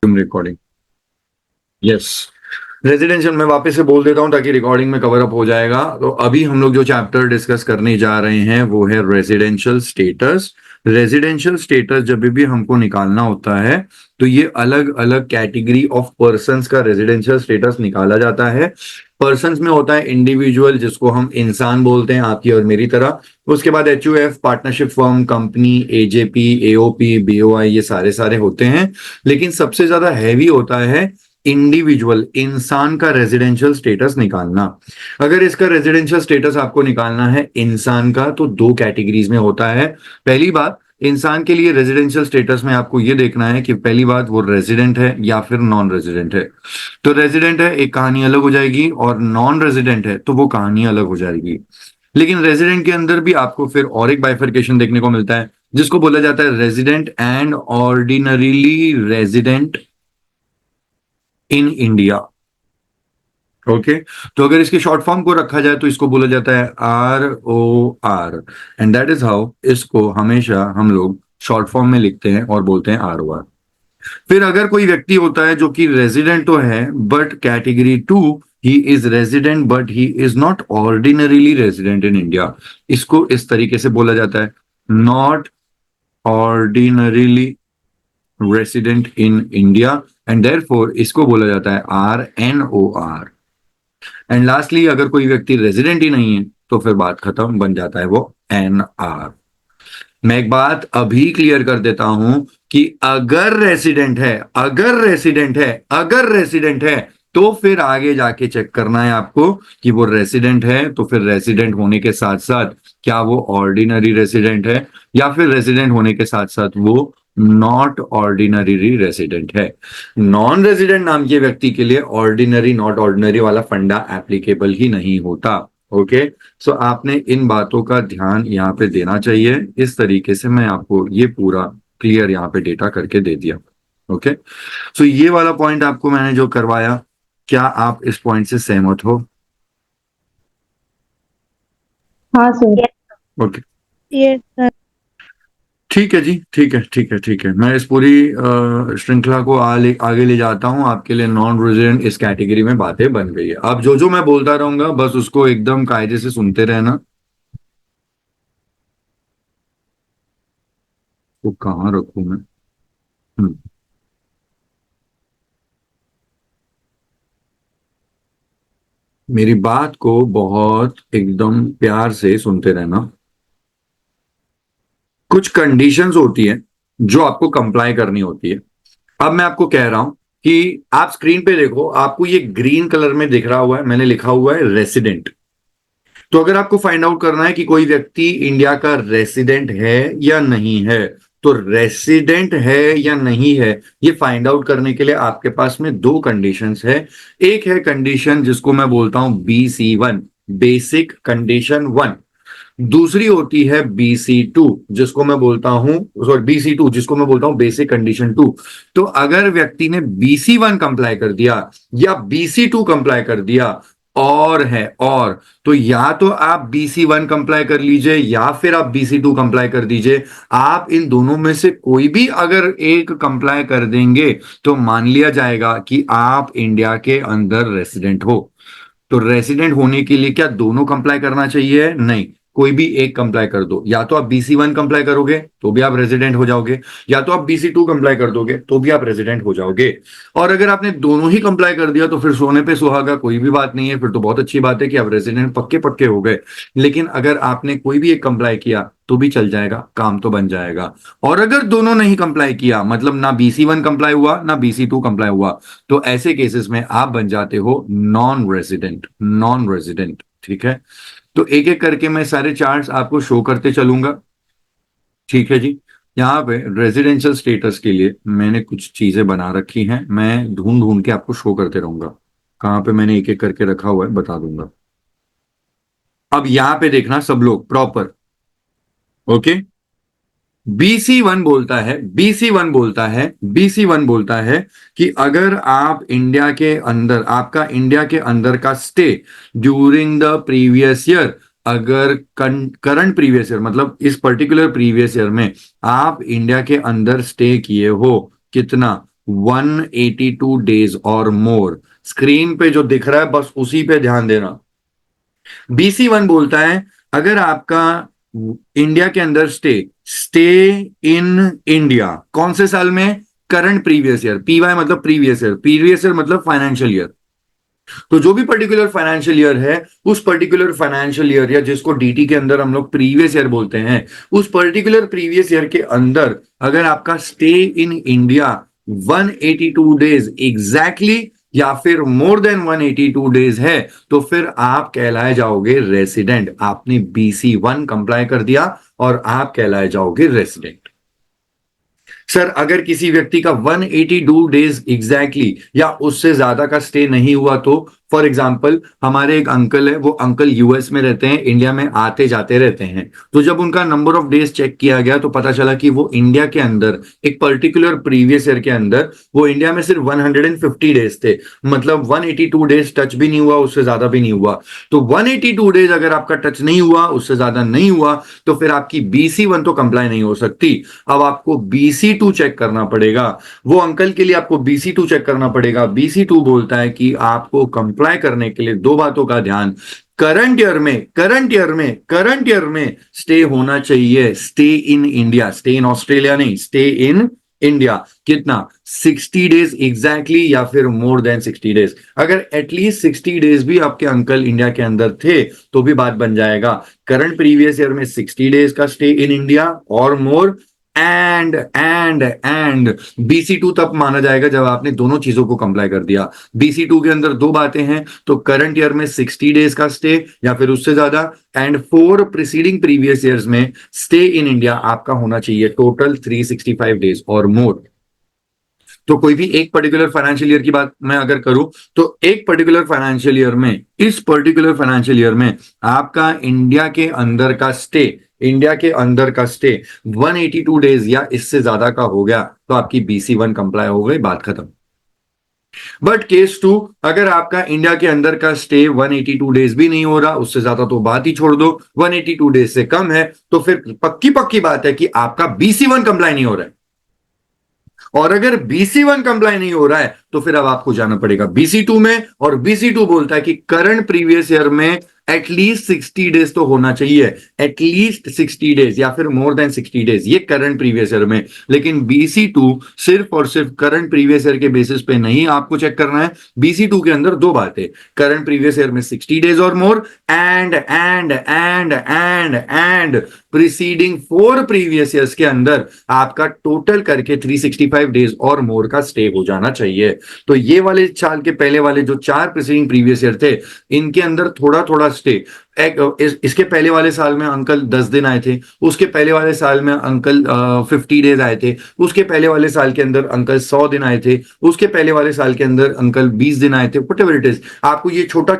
Recording. Yes, residential मैं वापस से बोल देता हूं ताकि रिकॉर्डिंग में कवर अप हो जाएगा। तो अभी हम लोग जो चैप्टर डिस्कस करने जा रहे हैं वो है रेजिडेंशियल स्टेटस। रेजिडेंशियल स्टेटस जब भी हमको निकालना होता है तो ये अलग अलग कैटेगरी ऑफ पर्संस का रेजिडेंशियल स्टेटस निकाला जाता है। पर्संस में होता है इंडिविजुअल, जिसको हम इंसान बोलते हैं, आपकी और मेरी तरह। उसके बाद HUF, partnership firm, company, AJP, AOP, BOI, ये सारे सारे होते हैं। लेकिन सबसे ज्यादा हैवी होता है इंडिविजुअल, इंसान का रेजिडेंशियल स्टेटस निकालना। अगर इसका रेजिडेंशियल स्टेटस आपको निकालना है इंसान का तो दो कैटेगरीज में होता है। पहली बात, इंसान के लिए रेजिडेंशियल स्टेटस में आपको यह देखना है कि पहली बात वो रेजिडेंट है या फिर नॉन रेजिडेंट है। तो रेजिडेंट है एक कहानी अलग हो जाएगी, और नॉन रेजिडेंट है तो वो कहानी अलग हो जाएगी। लेकिन रेजिडेंट के अंदर भी आपको फिर और एक बाइफर्केशन देखने को मिलता है, जिसको बोला जाता है resident and ordinarily resident in India. Okay, तो अगर इसके शॉर्ट फॉर्म को रखा जाए तो इसको बोला जाता है ROR, and that is how इसको हमेशा हम लोग शॉर्ट फॉर्म में लिखते हैं और बोलते हैं ROR। फिर अगर कोई व्यक्ति होता है जो कि रेजिडेंट तो है but category 2, he is resident but he is not ordinarily resident in India, इसको इस तरीके से बोला जाता है not ordinarily resident in India, and therefore इसको बोला जाता है RNOR। एंड लास्टली, अगर कोई व्यक्ति रेजिडेंट ही नहीं है तो फिर बात खत्म, बन जाता है वो NR। मैं एक बात अभी क्लियर कर देता हूं कि अगर रेसिडेंट है, अगर रेसिडेंट है तो फिर आगे जाके चेक करना है आपको कि वो रेसिडेंट है, तो फिर रेसिडेंट होने के साथ साथ क्या वो ऑर्डिनरी रेसिडेंट है, या फिर रेसिडेंट होने के साथ साथ वो नॉट ऑर्डिनरी रेसिडेंट है। नॉन रेजिडेंट नाम के व्यक्ति के लिए ऑर्डिनरी नॉट ऑर्डिनरी वाला फंडा एप्लीकेबल ही नहीं होता। ओके, सो आपने इन बातों का ध्यान यहाँ पे देना चाहिए। इस तरीके से मैं आपको ये पूरा क्लियर यहाँ पे डेटा करके दे दिया। ओके, सो ये वाला पॉइंट आपको मैंने जो करवाया, क्या आप इस पॉइंट से सहमत हो? हाँ सर। Okay, yes sir. ठीक है जी, ठीक है। मैं इस पूरी श्रृंखला को आगे ले जाता हूं। आपके लिए नॉन रेजिडेंट इस कैटेगरी में बातें बन गई है। अब जो जो मैं बोलता रहूंगा बस उसको एकदम कायदे से सुनते रहना। तो कहाँ रखूं मैं? हम्म, मेरी बात को बहुत एकदम प्यार से सुनते रहना। कुछ कंडीशंस होती है जो आपको कंप्लाई करनी होती है। अब मैं आपको कह रहा हूं कि आप स्क्रीन पे देखो, आपको ये ग्रीन कलर में दिख रहा हुआ है, मैंने लिखा हुआ है रेसिडेंट। तो अगर आपको फाइंड आउट करना है कि कोई व्यक्ति इंडिया का रेसिडेंट है या नहीं है, तो रेसिडेंट है या नहीं है ये फाइंड आउट करने के लिए आपके पास में दो कंडीशंस है। एक है कंडीशन जिसको मैं बोलता हूं BC1, बेसिक कंडीशन 1। दूसरी होती है BC2, जिसको मैं बोलता हूं, सॉरी BC2 जिसको मैं बोलता हूं बेसिक कंडीशन 2। तो अगर व्यक्ति ने BC1 कंप्लाई कर दिया या BC2 कंप्लाई कर दिया और तो या तो आप BC1 कंप्लाई कर लीजिए या फिर आप BC2 कंप्लाई कर दीजिए। आप इन दोनों में से कोई भी अगर एक कंप्लाई कर देंगे तो मान लिया जाएगा कि आप इंडिया के अंदर रेसिडेंट हो। तो रेसिडेंट होने के लिए क्या दोनों कंप्लाई करना चाहिए? नहीं, कोई भी एक कंप्लाई कर दो। या तो आप BC1 कंप्लाई करोगे तो भी आप रेजिडेंट हो जाओगे, या तो आप BC2 कंप्लाई कर दोगे तो भी आप रेजिडेंट हो जाओगे। और अगर आपने दोनों ही कंप्लाई कर दिया तो फिर सोने पे सुहागा, कोई भी बात नहीं है, फिर तो बहुत अच्छी बात है कि आप रेजिडेंट पक्के पक्के हो गए। लेकिन अगर आपने कोई भी एक कंप्लाई किया तो भी चल जाएगा, काम तो बन जाएगा। और अगर दोनों नहीं कंप्लाई किया, मतलब ना BC1 कंप्लाई हुआ ना BC2 कंप्लाई हुआ, तो ऐसे केसेस में आप बन जाते हो नॉन रेजिडेंट। ठीक है, तो एक एक करके मैं सारे चार्ट्स आपको शो करते चलूंगा। ठीक है जी, यहाँ पे रेजिडेंशियल स्टेटस के लिए मैंने कुछ चीजें बना रखी हैं, मैं ढूंढ ढूंढ के आपको शो करते रहूंगा। कहाँ पे मैंने एक एक करके रखा हुआ है बता दूंगा। अब यहाँ पे देखना सब लोग प्रॉपर। ओके, BC1 बोलता है कि अगर आप इंडिया के अंदर, आपका इंडिया के अंदर का stay during the previous year, अगर करंट प्रीवियस ईयर मतलब इस पर्टिकुलर प्रीवियस ईयर में आप इंडिया के अंदर स्टे किए हो, कितना 182 डेज और मोर। स्क्रीन पे जो दिख रहा है बस उसी पे ध्यान देना। BC1 बोलता है अगर आपका इंडिया के अंदर स्टे इन इंडिया कौन से साल में? Current previous year. PY मतलब प्रीवियस ईयर मतलब फाइनेंशियल ईयर। तो जो भी पर्टिकुलर फाइनेंशियल ईयर है उस पर्टिकुलर फाइनेंशियल ईयर या जिसको DT के अंदर हम लोग प्रीवियस ईयर बोलते हैं, उस पर्टिकुलर प्रीवियस ईयर के अंदर अगर आपका stay in India 182 days exactly या फिर मोर देन 182 डेज है तो फिर आप कहलाए जाओगे रेसिडेंट। आपने BC1 कंप्लाई कर दिया और आप कहलाए जाओगे रेसिडेंट। सर अगर किसी व्यक्ति का 182 डेज एग्जैक्टली या उससे ज्यादा का स्टे नहीं हुआ तो फॉर एग्जाम्पल हमारे एक अंकल है, वो अंकल US में रहते हैं, इंडिया में आते जाते रहते हैं। तो जब उनका नंबर ऑफ डेज चेक किया गया तो पता चला कि वो इंडिया के अंदर एक पर्टिकुलर प्रीवियस ईयर के अंदर वो इंडिया में सिर्फ 150 डेज थे, मतलब 182 डेज टच भी नहीं हुआ, उससे ज्यादा भी नहीं हुआ। तो 182 डेज अगर आपका टच नहीं हुआ, उससे ज्यादा नहीं हुआ, तो फिर आपकी BC1 तो कंप्लाई नहीं हो सकती। अब आपको BC2 चेक करना पड़ेगा। वो अंकल के लिए आपको BC2 चेक करना पड़ेगा। BC2 बोलता है कि आपको कंप्लाई करने के लिए दो बातों का ध्यान, करंट ईयर में स्टे होना चाहिए, stay in India, stay in Australia नहीं, स्टे इन इंडिया। कितना? 60 डेज एग्जैक्टली या फिर मोर देन 60 डेज। अगर एटलीस्ट 60 डेज भी आपके अंकल इंडिया के अंदर थे तो भी बात बन जाएगा। करंट प्रीवियस ईयर में 60 डेज का स्टे इन इंडिया और मोर एंड BC2 तब माना जाएगा जब आपने दोनों चीजों को कंप्लाई कर दिया। BC2 के अंदर दो बातें हैं, तो करंट ईयर में 60 डेज का स्टे या फिर उससे ज्यादा, एंड 4 प्रीसीडिंग प्रीवियस ईयर्स में स्टे इन इंडिया आपका होना चाहिए टोटल 365 डेज और मोर। तो कोई भी एक पर्टिकुलर फाइनेंशियल ईयर की बात मैं अगर करूं तो एक पर्टिकुलर फाइनेंशियल ईयर में, इस पर्टिकुलर फाइनेंशियल ईयर में आपका इंडिया के अंदर का स्टे 182 डेज या इससे ज्यादा का हो गया तो आपकी BC1 कंप्लाई हो गई, बात खत्म। बट केस 2, अगर आपका इंडिया के अंदर का स्टे 182 डेज भी नहीं हो रहा, उससे ज्यादा तो बात ही छोड़ दो, 182 डेज से कम है, तो फिर पक्की बात है कि आपका BC1 कंप्लाई नहीं हो रहा है। और अगर BC1 कंप्लाई नहीं हो रहा है तो फिर अब आपको जाना पड़ेगा BC2 में, और BC2 बोलता है कि करंट प्रीवियस ईयर में एटलीस्ट 60 डेज तो होना चाहिए, एटलीस्ट 60 डेज या फिर मोर देन 60 डेज, ये करंट प्रीवियस ईयर में। लेकिन BC2 सिर्फ और सिर्फ करंट प्रीवियस ईयर के बेसिस पे नहीं आपको चेक करना है। BC2 के अंदर दो बातें, करंट प्रीवियस ईयर में 60 डेज और more and preceding 4 previous years के अंदर आपका टोटल करके 365 डेज और मोर का स्टे हो जाना चाहिए। तो ये वाले साल के पहले वाले जो 4 प्रीसीडिंग प्रीवियस ईयर थे, इनके अंदर थोड़ा स्टे, इसके पहले वाले साल में अंकल 10 दिन आए थे, उसके पहले वाले साल में अंकल 50 डेज आए थे, उसके पहले वाले साल के अंदर अंकल 100 दिन आए थे, उसके पहले वाले साल के अंदर अंकल 20 दिन आए थे, व्हाटएवर इट इज। आपको ये छोटा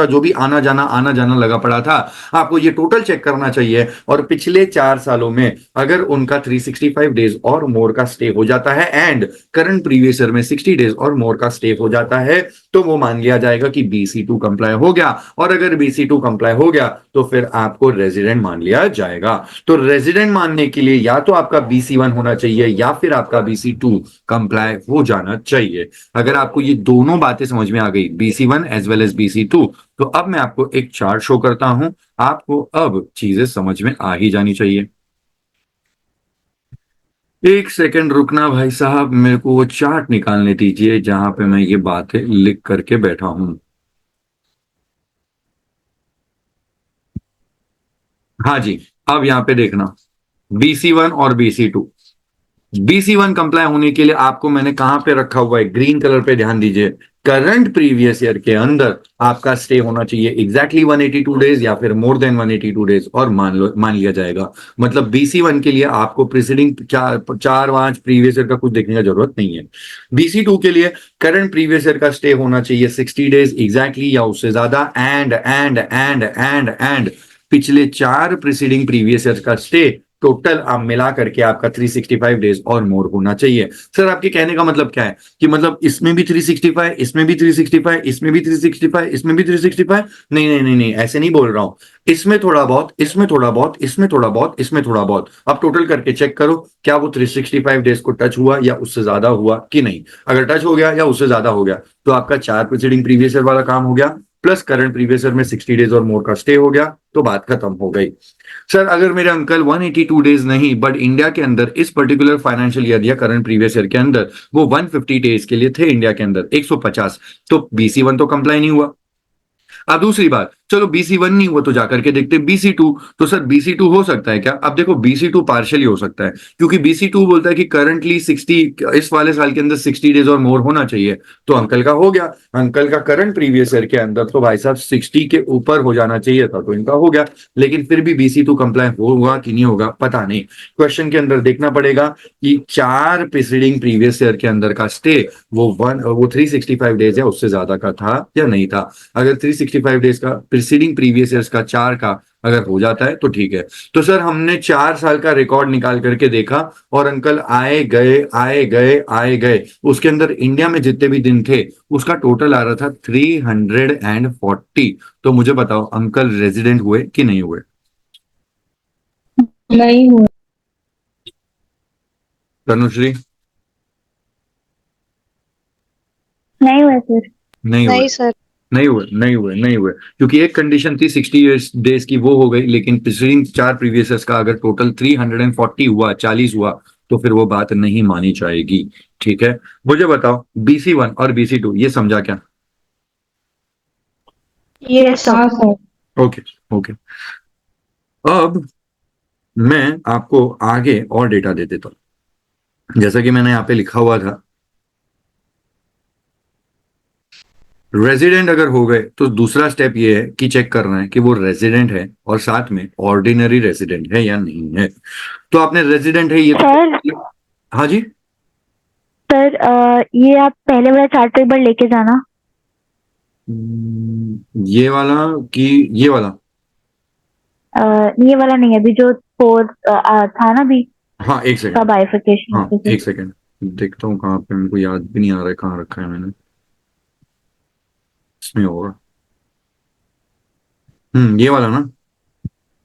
जो भी आना जाना लगा पड़ा था, आपको ये टोटल चेक करना चाहिए। और पिछले 4 सालों में अगर उनका 365 डेज और मोर का स्टे हो जाता है एंड करंट प्रीवियस ईयर में 60 डेज और मोर का स्टे हो जाता है, तो वो मान लिया जाएगा कि BC2 कंप्लाई हो गया। और अगर BC2 कंप्लाई हो गया तो फिर आपको रेजिडेंट मान लिया जाएगा। तो रेजिडेंट मानने के लिए या तो आपका BC1 होना चाहिए या फिर आपका BC2 कंप्लाई हो जाना चाहिए। अगर आपको ये दोनों बातें समझ में आ गई, BC1 as well as BC2, तो अब मैं आपको एक चार्ट शो करता हूं, आपको अब चीजें समझ में आ ही जानी चाहिए। एक सेकंड रुकना भाई साहब, मेरे को वो चार्ट निकालने दीजिए जहां पे मैं ये बातें लिख करके बैठा हूं। हाँ जी, अब यहां पे देखना BC1 और BC2 कंप्लाई होने के लिए आपको मैंने कहां पे रखा हुआ है, ग्रीन कलर पे ध्यान दीजिए। करंट प्रीवियस ईयर के अंदर आपका स्टे होना चाहिए एग्जैक्टली 182 डेज या फिर मोर देन 182 डेज और मान लिया जाएगा। मतलब BC1 के लिए आपको प्रीसीडिंग 4-5 प्रीवियस ईयर का कुछ देखने का जरूरत नहीं है। BC2 के लिए करंट प्रीवियस ईयर का स्टे होना चाहिए 60 डेज एग्जैक्टली या उससे ज्यादा एंड पिछले 4 प्रीसीडिंग प्रीवियस ईयर का स्टे टोटल आप मिला करके आपका 365 डेज और मोर होना चाहिए। सर आपके कहने का मतलब क्या है कि मतलब इसमें भी 365, इसमें भी 365, इसमें भी 365, इसमें भी 365? नहीं नहीं नहीं नहीं, ऐसे नहीं बोल रहा हूं। इसमें थोड़ा बहुत, इसमें थोड़ा बहुत, इसमें थोड़ा बहुत, इसमें थोड़ा बहुत, आप टोटल करके चेक करो क्या वो 365 डेज को टच हुआ या उससे ज्यादा हुआ कि नहीं। अगर टच हो गया या उससे ज्यादा हो गया तो आपका 4 प्रीसीडिंग प्रीवियस ईयर वाला काम हो गया, प्लस करंट प्रीवियस ईयर में 60 डेज और मोर का स्टे हो गया, तो बात खत्म हो गई। सर अगर मेरे अंकल 182 डेज नहीं बट इंडिया के अंदर इस पर्टिकुलर फाइनेंशियल ईयर या करंट प्रीवियस ईयर के अंदर वो 150 डेज के लिए थे इंडिया के अंदर 150, तो बीसी वन तो कंप्लाई नहीं हुआ। अब दूसरी बात, चलो बीसी वन नहीं हुआ तो जाकर के देखते बीसी टू, तो सर बीसी टू हो सकता है क्या? अब देखो बीसी टू पार्शियली हो सकता है, क्योंकि बीसी टू बोलता है कि करंटली 60, इस वाले साल के अंदर 60 डेज और मोर होना चाहिए, तो अंकल का हो गया। अंकल का करंट प्रीवियस ईयर के अंदर तो भाई साहब 60 के ऊपर हो जाना चाहिए था, तो इनका हो गया। लेकिन फिर भी बीसी टू कंप्लाई होगा कि नहीं होगा पता नहीं, क्वेश्चन के अंदर देखना पड़ेगा कि 4 प्रीसीडिंग प्रीवियस ईयर के अंदर का स्टे वो 365 डेज है उससे ज्यादा का था या नहीं था। अगर 365 डेज का प्रीसीडिंग प्रीवियस ईयर्स का 4 का अगर हो जाता है तो ठीक है। तो सर हमने 4 साल का रिकॉर्ड निकाल करके देखा और अंकल आए गए आए गए आए गए, उसके अंदर इंडिया में जितने भी दिन थे उसका टोटल आ रहा था 340। तो मुझे बताओ अंकल रेजिडेंट हुए कि नहीं हुए? नहीं हुआ। तनुश्री? नहीं हुआ सर। नहीं हुए, नहीं सर। नहीं हुए, नहीं हुए, नहीं हुए, क्योंकि एक कंडीशन थी 60 डेज की वो हो गई, लेकिन प्रीसीडिंग 4 प्रीवियस ईयर्स का अगर टोटल 340 हुआ, 40 हुआ, तो फिर वो बात नहीं मानी जाएगी। ठीक है, मुझे बताओ बीसी वन और बीसी टू ये समझा क्या? ये हाँ सर। सर। Okay, okay. अब मैं आपको आगे और डेटा दे देता हूं, जैसा कि मैंने यहाँ पे लिखा हुआ था, रेजिडेंट अगर हो गए तो दूसरा स्टेप ये है कि चेक करना है कि वो रेजिडेंट है और साथ में ऑर्डिनरी रेजिडेंट है या नहीं है। तो आपने रेजिडेंट है ये सर हाँ जी। सर ये आप पहले वाला चार्ट एक बार लेके जाना। ये वाला कि ये वाला? ये वाला नहीं है, अभी जो 4 था ना अभी हाँ एक का सेकंड, बाइफिकेशन। हाँ एक सेकंड, देखता हूँ कहाँ पे, मेरे को याद भी नहीं आ रहा है कहाँ रखा है मैंने। इसमें होगा, ये वाला ना?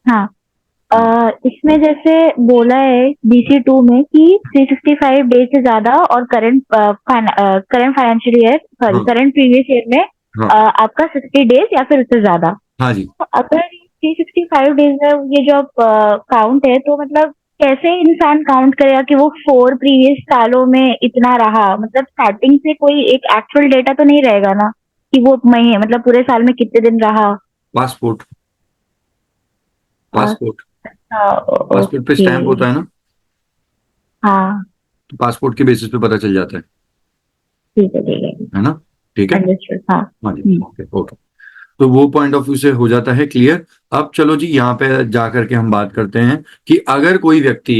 हाँ इसमें जैसे बोला है BC2 में कि 365 डेज से ज्यादा और करंट फाइनेंशियल ईयर, सॉरी हाँ करंट प्रीवियस ईयर में हाँ आपका 60 डेज या फिर उससे ज्यादा। हाँ जी। तो अगर 365 डेज में ये जो काउंट है, तो मतलब कैसे इंसान काउंट करेगा कि वो 4 प्रीवियस सालों में इतना रहा? मतलब स्टार्टिंग से कोई एक एक्चुअल डेटा तो नहीं रहेगा ना कि वो महीने मतलब पूरे साल में कितने दिन रहा। पासपोर्ट, आ, पासपोर्ट, पासपोर्ट पे ओके। स्टैंप होता है ना, हाँ तो पासपोर्ट के बेसिस पे पता चल जाता ठीक है है ना? ठीक है, अंडरस्टूड। हाँ हाँ जी, ओके ओके। तो वो पॉइंट ऑफ व्यू से हो जाता है क्लियर। अब चलो जी यहाँ पे जाकर के हम बात करते हैं कि अगर कोई व्यक्ति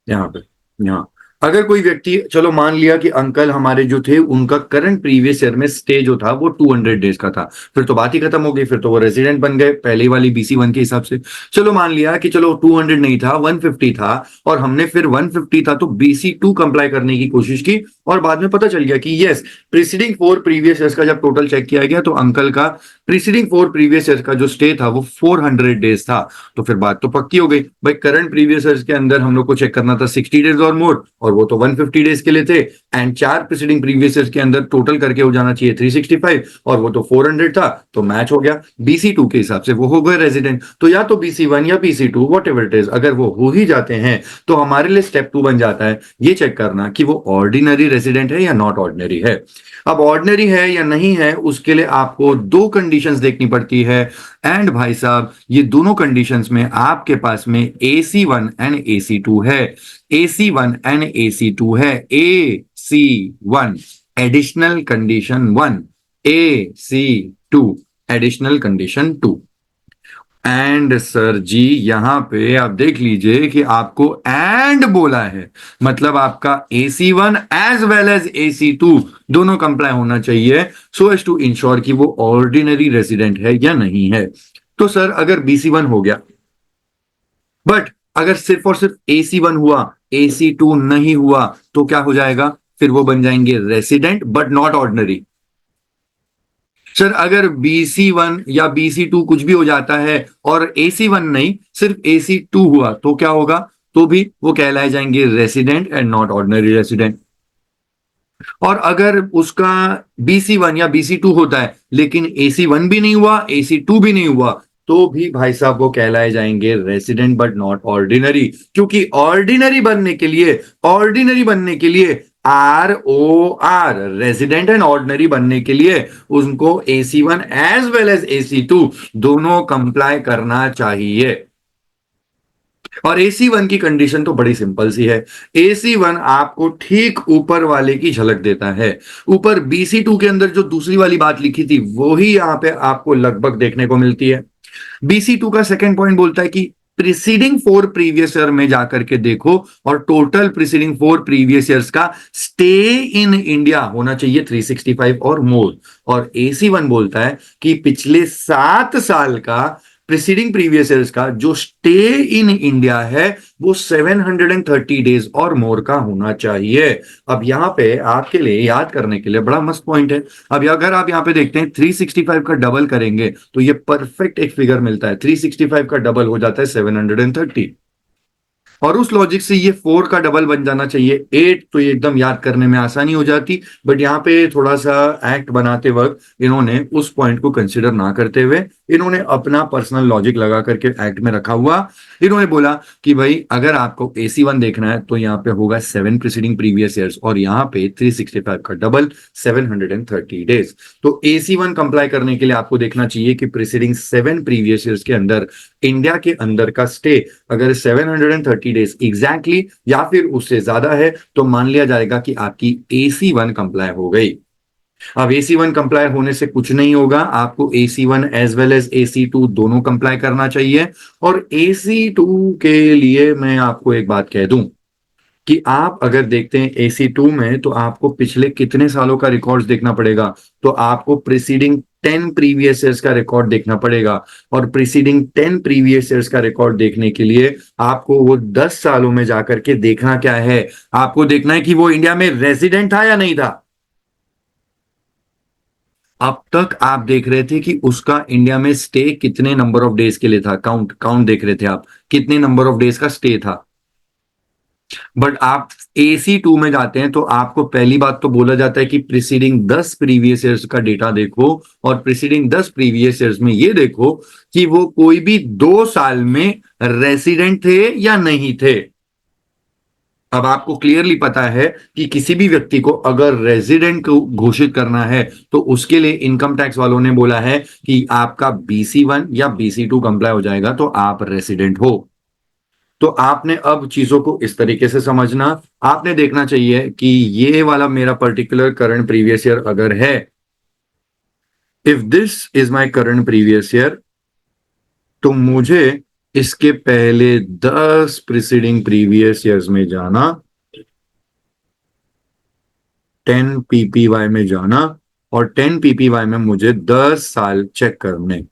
यहाँ पे, यहाँ अगर कोई व्यक्ति, चलो मान लिया कि अंकल हमारे जो थे उनका करंट प्रीवियस ईयर में स्टे जो था वो 200 डेज का था, फिर तो बात ही खत्म हो गई, फिर तो वो रेजिडेंट बन गए पहले वाली बीसी वन के हिसाब से। चलो मान लिया कि चलो 200 नहीं था, 150 था, और हमने फिर 150 था तो बीसी टू कंप्लाई करने की कोशिश की, और बाद में पता चल गया कि यस प्रीसीडिंग 4 प्रीवियस ईयर्स का जब टोटल चेक किया गया तो अंकल का प्रीसीडिंग 4 प्रीवियस ईयर का जो स्टे था वो 400 डेज था। तो फिर बात तो पक्की हो गई भाई, करंट प्रीवियस ईयर के अंदर हम लोग को चेक करना था 60 डेज और मोर, और वो तो 150 डेज के लिए थे, एंड 4 प्रीसीडिंग प्रीवियस ईयर के अंदर टोटल करके हो जाना चाहिए 365, और वो तो 400 था, तो मैच हो गया बीसी टू के हिसाब से वो हो गए रेजिडेंट। तो या तो बीसी वन या BC two whatever it is, अगर वो हो ही जाते हैं तो हमारे लिए स्टेप 2 बन जाता है ये चेक करना कि वो ऑर्डिनरी रेजिडेंट है या नॉट ऑर्डिनरी है। अब ऑर्डिनरी है या नहीं है उसके लिए आपको 2 कंडीशंस देखनी पड़ती है, एंड भाई साहब ये दोनों कंडीशंस में आपके पास में AC1 एंड AC2 है, AC1 एंड AC2 है, AC1 additional condition 1, AC2 additional condition 2। And sir ji यहां पे आप देख लीजिए कि आपको एंड बोला है, मतलब आपका AC1 as well as AC2 दोनों कंप्लाई होना चाहिए, सो एज टू इंश्योर कि वो ऑर्डिनरी रेजिडेंट है या नहीं है। तो सर अगर BC1 हो गया बट अगर सिर्फ और सिर्फ AC1 हुआ, AC2 नहीं हुआ, तो क्या हो जाएगा? फिर वो बन जाएंगे resident but not ordinary. Sir अगर BC1 या BC2 कुछ भी हो जाता है और AC1 नहीं, सिर्फ AC2 हुआ, तो क्या होगा? तो भी वो कहलाए जाएंगे resident and not ordinary resident. और अगर उसका BC1 या BC2 होता है लेकिन AC1 भी नहीं हुआ, AC2 भी नहीं हुआ, तो भी भाई साहब वो कहलाए जाएंगे रेसिडेंट बट नॉट ऑर्डिनरी। क्योंकि ऑर्डिनरी बनने के लिए ROR, रेसिडेंट एंड ऑर्डिनरी बनने के लिए उनको AC1 as well as AC2 दोनों कंप्लाई करना चाहिए। और AC1 की कंडीशन तो बड़ी सिंपल सी है। AC1 आपको ठीक ऊपर वाले की झलक देता है। ईयर BC2 के अंदर जो दूसरी वाली बात लिखी थी वही यहां पे आपको लगभग देखने को मिलती है। BC2 का सेकंड पॉइंट बोलता है कि प्रीसीडिंग 4 प्रीवियस ईयर में जाकर के देखो और टोटल प्रीसीडिंग 4 प्रीवियस ईयर्स का स्टे इन इंडिया होना चाहिए 365 और मोर। और AC1 बोलता है कि पिछले 7 साल का प्रीसीडिंग प्रीवियस ईयर्स का जो स्टे इन इंडिया है वो 730 डेज और मोर का होना चाहिए। अब यहां पे आपके लिए याद करने के लिए बड़ा मस्त पॉइंट है। अब अगर आप यहां पे देखते हैं 365 का डबल करेंगे तो ये परफेक्ट एक फिगर मिलता है। 365 का डबल हो जाता है 730। और उस लॉजिक से ये 4 का डबल बन जाना चाहिए 8, तो ये एकदम याद करने में आसानी हो जाती। बट यहाँ पे थोड़ा सा एक्ट बनाते वक्त इन्होंने उस पॉइंट को कंसिडर ना करते हुए इन्होंने अपना पर्सनल लॉजिक लगा करके एक्ट में रखा हुआ। इन्होंने बोला कि भाई अगर आपको AC1 देखना है तो यहाँ पे होगा 7 प्रीसीडिंग प्रीवियस ईयर्स और यहाँ पे 365 का डबल 730 डेज। तो AC1 कंप्लाई करने के लिए आपको देखना चाहिए कि प्रीसीडिंग 7 प्रीवियस ईयर्स के अंदर इंडिया के अंदर का स्टे अगर 730 डेज एग्जैक्टली या फिर उससे ज्यादा है तो मान लिया जाएगा कि आपकी AC1 कंप्लाई हो गई। अब AC1 कंप्लाई होने से कुछ नहीं होगा, आपको AC1 as well as AC2 दोनों कंप्लाई करना चाहिए। और AC2 के लिए मैं आपको एक बात कह दूं कि आप अगर देखते हैं AC2 में तो आपको पिछले कितने सालों का रिकॉर्ड देखना पड़ेगा। तो आपको प्रीसीडिंग 10 प्रीवियस ईयर्स का रिकॉर्ड देखना पड़ेगा। और प्रीसीडिंग 10 प्रीवियस ईयर्स का रिकॉर्ड देखने के लिए आपको वो 10 सालों में जाकर के देखना क्या है, आपको देखना है कि वो इंडिया में रेजिडेंट था या नहीं था। अब तक आप देख रहे थे कि उसका इंडिया में स्टे कितने नंबर ऑफ डेज के लिए था, काउंट काउंट देख रहे थे आप कितने नंबर ऑफ डेज का स्टे था। बट आप AC2 में जाते हैं तो आपको पहली बात तो बोला जाता है कि प्रीसीडिंग 10 प्रीवियस ईयर्स का डेटा देखो और प्रीसीडिंग 10 प्रीवियस ईयर्स में ये देखो कि वो कोई भी 2 साल में रेसिडेंट थे या नहीं थे। अब आपको क्लियरली पता है कि किसी भी व्यक्ति को अगर रेजिडेंट को घोषित करना है तो उसके लिए इनकम टैक्स वालों ने बोला है कि आपका BC1 या BC2 कंप्लाई हो जाएगा तो आप रेसिडेंट हो। तो आपने अब चीजों को इस तरीके से समझना, आपने देखना चाहिए कि ये वाला मेरा पर्टिकुलर करंट प्रीवियस ईयर अगर है, if this is my current previous year, तो मुझे इसके पहले 10 प्रीसीडिंग प्रीवियस ईयर्स में जाना, 10 PPY में जाना और 10 PPY में मुझे 10 साल चेक करने।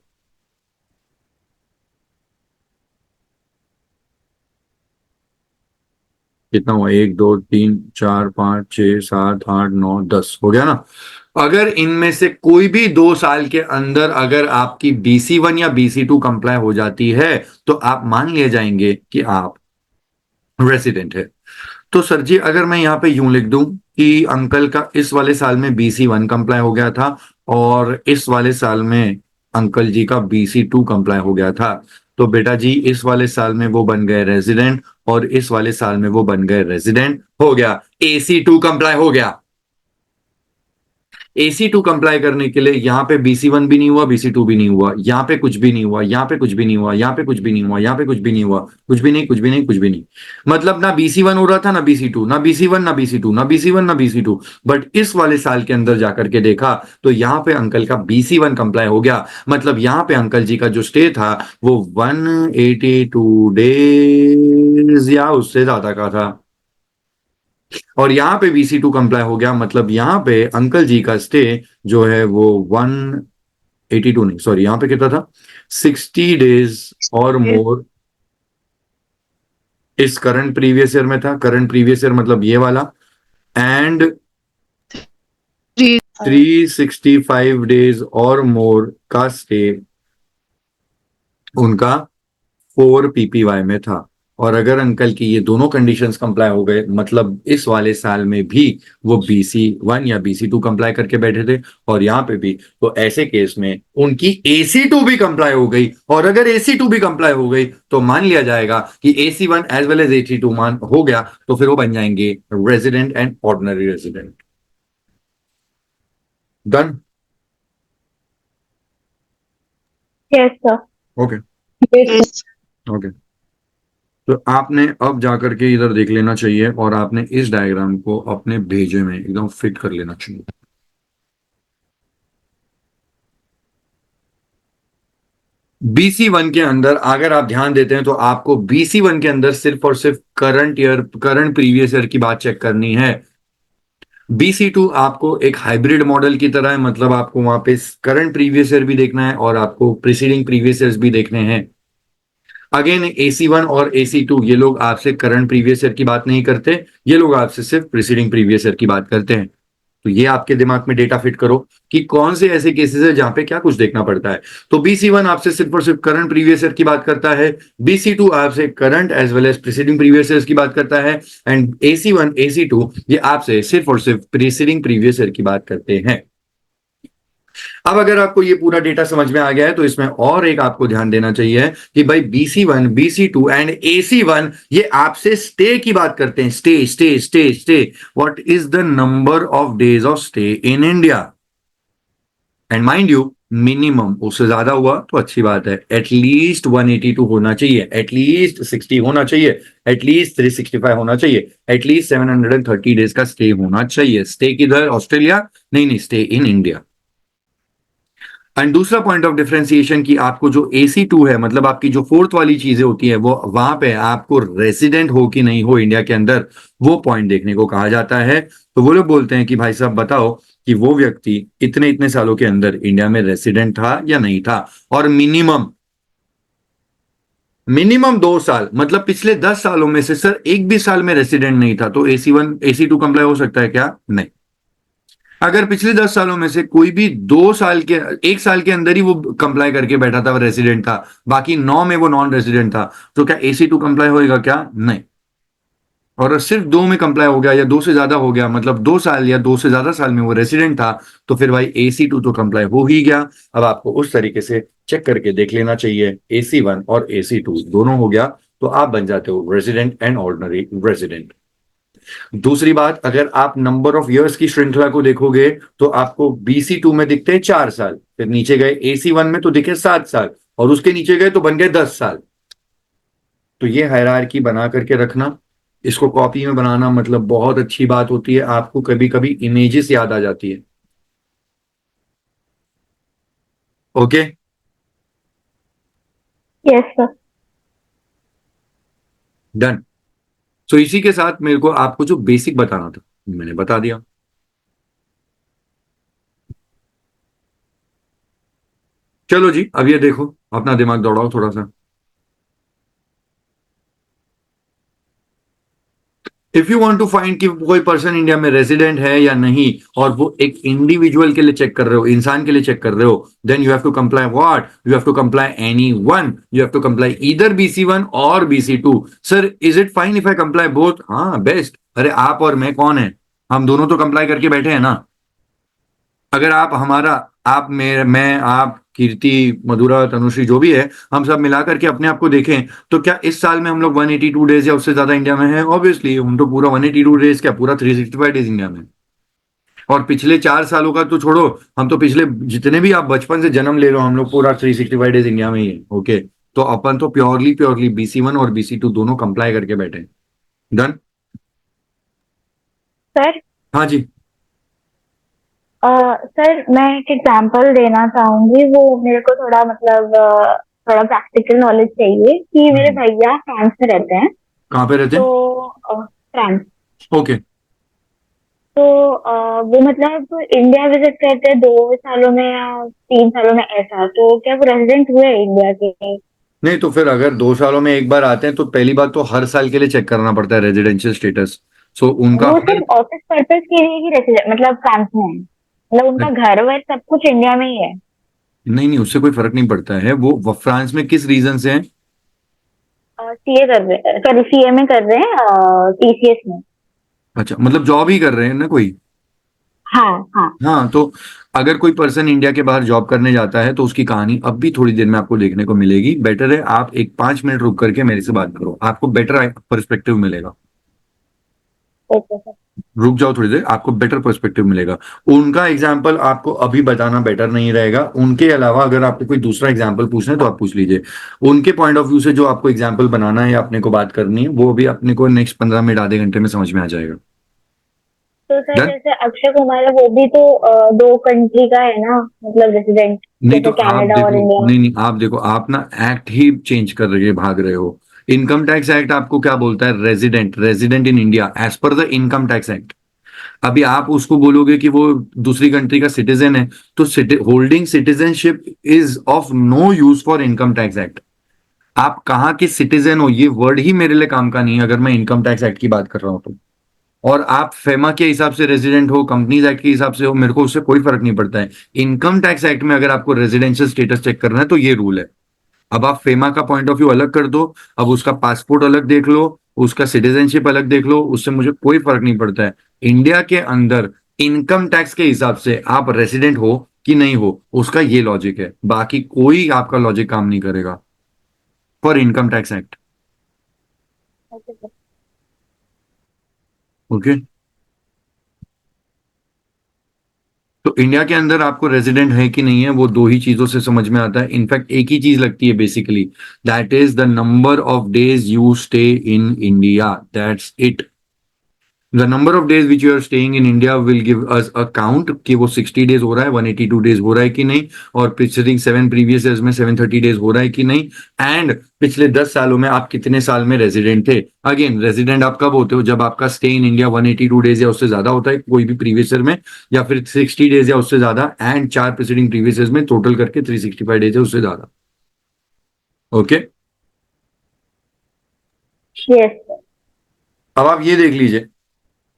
कितना हुआ? 1 2 3 4 5 6 7 8 9 10 हो गया ना। अगर इनमें से कोई भी 2 साल के अंदर अगर आपकी BC1 या BC2 कंप्लाई हो जाती है तो आप मान लिए जाएंगे कि आप रेसिडेंट है। तो सर जी अगर मैं यहां पे यूं लिख दूं कि अंकल का इस वाले साल में BC1 कंप्लाई हो गया था और इस वाले साल में अंकल जी का BC2 कंप्लाई हो गया था, तो बेटा जी इस वाले साल में वो बन गए रेजिडेंट और इस वाले साल में वो बन गए रेजिडेंट, हो गया AC2 कंप्लाई हो गया। AC2 कंप्लाई करने के लिए यहां पे BC1 भी नहीं हुआ, BC2 भी नहीं हुआ, यहां पे कुछ भी नहीं हुआ, यहां पे कुछ भी नहीं हुआ, यहां पे कुछ भी नहीं हुआ, यहां पे कुछ भी नहीं हुआ, कुछ भी नहीं कुछ भी नहीं कुछ भी नहीं। मतलब ना BC1 हो रहा था ना BC2, ना BC1 ना BC2, ना BC1 ना BC2। बट इस वाले साल के अंदर जाकर के देखा तो यहां पे अंकल का BC1 कंप्लाई हो गया। मतलब यहां पे अंकल जी का जो स्टे था वो 182 डेज या उससे ज्यादा का था और यहाँ पे BC2 कंप्लाई हो गया। मतलब यहाँ पे अंकल जी का स्टे जो है वो 182 नहीं, सॉरी यहाँ पे कितना था, 60 डेज और मोर इस करंट प्रीवियस ईयर में था, करंट प्रीवियस ईयर मतलब ये वाला, एंड 365 डेज और मोर का स्टे उनका 4 PPY में था। और अगर अंकल की ये दोनों कंडीशंस कंप्लाई हो गए, मतलब इस वाले साल में भी वो BC1 या BC2 कंप्लाई करके बैठे थे, और यहाँ पे भी, तो ऐसे केस में उनकी AC2 भी कंप्लाई हो गई। और अगर AC2 भी कंप्लाई हो गई तो मान लिया जाएगा कि AC1 as well as AC2 मान हो गया, तो फिर वो बन जाएंगे resident and ordinary resident. Done. Yes sir. Okay. Yes. Okay, तो आपने अब जाकर के इधर देख लेना चाहिए, और आपने इस डायग्राम को अपने भेजे में एकदम फिट कर लेना चाहिए। BC1 के अंदर अगर आप ध्यान देते हैं तो आपको BC1 के अंदर सिर्फ और सिर्फ current year, current previous year की बात चेक करनी है। BC2 आपको एक हाइब्रिड मॉडल की तरह है, मतलब आपको वहां पे करंट प्रीवियस ईयर भी देखना है और आपको प्रीसीडिंग प्रीवियस ईयर्स भी देखने हैं। अगेन AC1 और AC2 ये लोग आपसे करंट प्रीवियस ईयर की बात नहीं करते, ये लोग आपसे सिर्फ प्रीसीडिंग प्रीवियस ईयर की बात करते हैं। तो ये आपके दिमाग में डेटा फिट करो कि कौन से ऐसे केसेस है जहां पे क्या कुछ देखना पड़ता है। तो BC1 आपसे सिर्फ और सिर्फ करंट प्रीवियस ईयर की बात करता है, BC2 आपसे current as well as preceding previous year की बात करता है, एंड AC1 AC2 ये आपसे सिर्फ और सिर्फ प्रीसीडिंग प्रीवियस ईयर की बात करते हैं। अब अगर आपको ये पूरा डेटा समझ में आ गया है तो इसमें और एक आपको ध्यान देना चाहिए कि भाई BC1 BC2 एंड AC1 ये आपसे स्टे की बात करते हैं। Stay stay stay stay, what is the number of days of stay in India? And mind you, minimum उससे ज्यादा हुआ तो अच्छी बात है, एटलीस्ट 182 होना चाहिए, एटलीस्ट 60 होना चाहिए, एटलीस्ट 365 होना चाहिए, एटलीस्ट 730 डेज का स्टे होना चाहिए। स्टे किधर? ऑस्ट्रेलिया? नहीं नहीं, स्टे इन इंडिया। एंड दूसरा पॉइंट ऑफ डिफरेंशिएशन की आपको जो AC2 है, मतलब आपकी जो फोर्थ वाली चीजें होती है, वो वहां पे आपको रेजिडेंट हो कि नहीं हो इंडिया के अंदर, वो पॉइंट देखने को कहा जाता है। तो वो लोग बोलते हैं कि भाई साहब बताओ कि वो व्यक्ति इतने इतने सालों के अंदर इंडिया में रेसिडेंट था या नहीं था, और मिनिमम मिनिमम 2 साल, मतलब पिछले 10 सालों में से सर एक भी साल में रेसिडेंट नहीं था, तो AC1 AC2 कंप्लाई हो सकता है क्या? नहीं। अगर पिछले 10 सालों में से कोई भी 2 साल के, 1 साल के अंदर ही वो कंप्लाई करके बैठा था, वो रेसिडेंट था, बाकी 9 में वो नॉन रेसिडेंट था, तो क्या AC2 कंप्लाई होएगा क्या? नहीं। और सिर्फ 2 में कंप्लाई हो गया या 2 से ज्यादा हो गया, मतलब 2 साल या 2 से ज्यादा साल में वो रेसिडेंट था, तो फिर भाई AC2 तो कंप्लाई हो ही गया। अब आपको उस तरीके से चेक करके देख लेना चाहिए, AC1 और AC2 दोनों हो गया, तो आप बन जाते हो रेसिडेंट एंड ऑर्डिनरी रेसिडेंट। दूसरी बात, अगर आप नंबर ऑफ इयर्स की श्रृंखला को देखोगे तो आपको BC2 में दिखते हैं 4 साल, फिर नीचे गए AC1 में तो दिखे 7 साल, और उसके नीचे गए तो बन गए 10 साल। तो ये हायरार्की बना करके रखना, इसको कॉपी में बनाना मतलब बहुत अच्छी बात होती है, आपको कभी कभी इमेजेस याद आ जाती है। Okay, yes sir. डन। सो इसी के साथ मेरे को आपको जो बेसिक बताना था मैंने बता दिया। चलो जी, अब ये देखो, अपना दिमाग दौड़ाओ थोड़ा सा। If you want to find कि कोई पर्सन इंडिया में रेजिडेंट है या नहीं, और वो एक इंडिविजुअल के लिए चेक कर रहे हो, इंसान के लिए चेक कर रहे हो, then you have to comply what? You have to comply any one, you have to comply either BC1 और BC2। Sir is it fine if I comply both? हाँ बेस्ट। अरे आप और मैं कौन है, हम दोनों तो कंप्लाई करके बैठे हैं ना। अगर आप हमारा, आप मेरे, मैं, आप, कीर्ति, मधुरा, तनुश्री, जो भी है, हम सब मिला करके अपने आप को देखें, तो क्या इस साल में हम लोग 182 डेज या उससे ज्यादा इंडिया में हैं? ऑब्वियसली हम तो पूरा 182 डेज, क्या पूरा 365 डेज इंडिया में। और पिछले 4 सालों का तो छोड़ो, हम तो पिछले जितने भी आप बचपन से जन्म ले लो, हम लोग पूरा 365 डेज इंडिया में ही है। ओके, तो अपन तो प्योरली प्योरली BC1 और BC2 दोनों कंप्लाई करके बैठे। डन। सर हाँ जी। सर मैं एक एग्जांपल देना चाहूंगी, वो मेरे को थोड़ा मतलब थोड़ा प्रैक्टिकल नॉलेज चाहिए कि मेरे भैया फ्रांस में रहते हैं। कहाँ पे रहते तो हैं? फ्रांस। ओके। तो वो मतलब इंडिया विजिट करते हैं 2 सालों में या 3 सालों में ऐसा, तो क्या वो रेजिडेंट हुए इंडिया के? नहीं तो फिर अगर 2 सालों में एक बार आते हैं तो पहली बात तो हर साल के लिए चेक करना पड़ता है रेजिडेंशियल स्टेटस। सो उनका वो हर, सिर्फ ऑफिस पर्पज के लिए ही रेसिडेंट मतलब फ्रांस में है, मतलब उनका घर वर सब कुछ इंडिया में ही है। नहीं नहीं उससे कोई फर्क नहीं पड़ता है। वो फ्रांस में किस रीजन से है? सीए कर रहे हैं, सॉरी सीए में कर रहे हैं, टीसीएस में। अच्छा मतलब जॉब ही कर रहे हैं ना कोई। हाँ हाँ। हाँ तो अगर कोई पर्सन इंडिया के बाहर जॉब करने जाता है तो उसकी कहानी अब भी थोड़ी देर में आपको देखने को मिलेगी। बेटर है आप एक 5 मिनट रुक करके मेरे से बात करो, आपको बेटर पर्सपेक्टिव मिलेगा। Okay sir. रुक जाओ थोड़ी देर, आपको बेटर पर्सपेक्टिव मिलेगा। उनका एग्जाम्पल आपको अभी बताना बेटर नहीं रहेगा। उनके अलावा अगर आपको कोई दूसरा एग्जाम्पल पूछना है तो आप पूछ लीजिए। उनके पॉइंट ऑफ व्यू से जो आपको एग्जाम्पल बनाना है या अपने को बात करनी है वो भी अपने को नेक्स्ट 15 मिनट आधे घंटे में समझ में आ जाएगा। तो सर डन। जैसे अक्षय कुमार है वो भी तो दो कंट्री का है ना, मतलब रेसिडेंट, नहीं तो जैसे आप कनाडा और देखो, इंडिया। नहीं नहीं आप देखो, आप ना एक्ट ही चेंज कर रहे भाग रहे हो। इनकम टैक्स एक्ट आपको क्या बोलता है? Resident, resident in India as per the income tax act. अभी आप उसको बोलोगे कि वो दूसरी कंट्री का सिटीजन है तो holding citizenship is of no use for income tax act. आप कहाँ के सिटीजन हो ये वर्ड ही मेरे लिए काम का नहीं है अगर मैं इनकम टैक्स एक्ट की बात कर रहा हूं तो। और आप फेमा के हिसाब से रेजिडेंट हो, कंपनीज एक्ट के हिसाब से हो, मेरे को उससे कोई फर्क नहीं पड़ता है। इनकम टैक्स एक्ट में अगर आपको रेजिडेंशियल स्टेटस चेक करना है तो ये रूल है। अब आप फेमा का पॉइंट ऑफ व्यू अलग कर दो, अब उसका पासपोर्ट अलग देख लो, उसका सिटीजनशिप अलग देख लो, उससे मुझे कोई फर्क नहीं पड़ता है। इंडिया के अंदर इनकम टैक्स के हिसाब से आप रेसिडेंट हो कि नहीं हो उसका ये लॉजिक है, बाकी कोई आपका लॉजिक काम नहीं करेगा for income tax act. Okay sir. Okay. तो इंडिया के अंदर आपको रेजिडेंट है कि नहीं है वो दो ही चीजों से समझ में आता है। इनफैक्ट एक ही चीज लगती है basically, that is the number of days you stay in India, that's it. The number of days which you are staying in India will give us a count कि वो 60 डेज हो रहा है, 182 डेज हो रहा है कि नहीं, और पिछले 7 प्रीवियस ईयर्स में 730 डेज हो रहा है कि नहीं, एंड पिछले 10 सालों में आप कितने साल में रेजिडेंट थे। अगेन रेजिडेंट आप कब होते हो? जब आपका स्टे इन इंडिया 182 डेज या उससे ज्यादा होता है कोई भी प्रीवियस ईयर में, या फिर 60 डेज या उससे ज्यादा, एंड 4 प्रीसीडिंग प्रीवियस ईयर्स में टोटल करके 365 डेज है उससे ज्यादा। ओके। Yes sir. अब आप ये देख लीजिए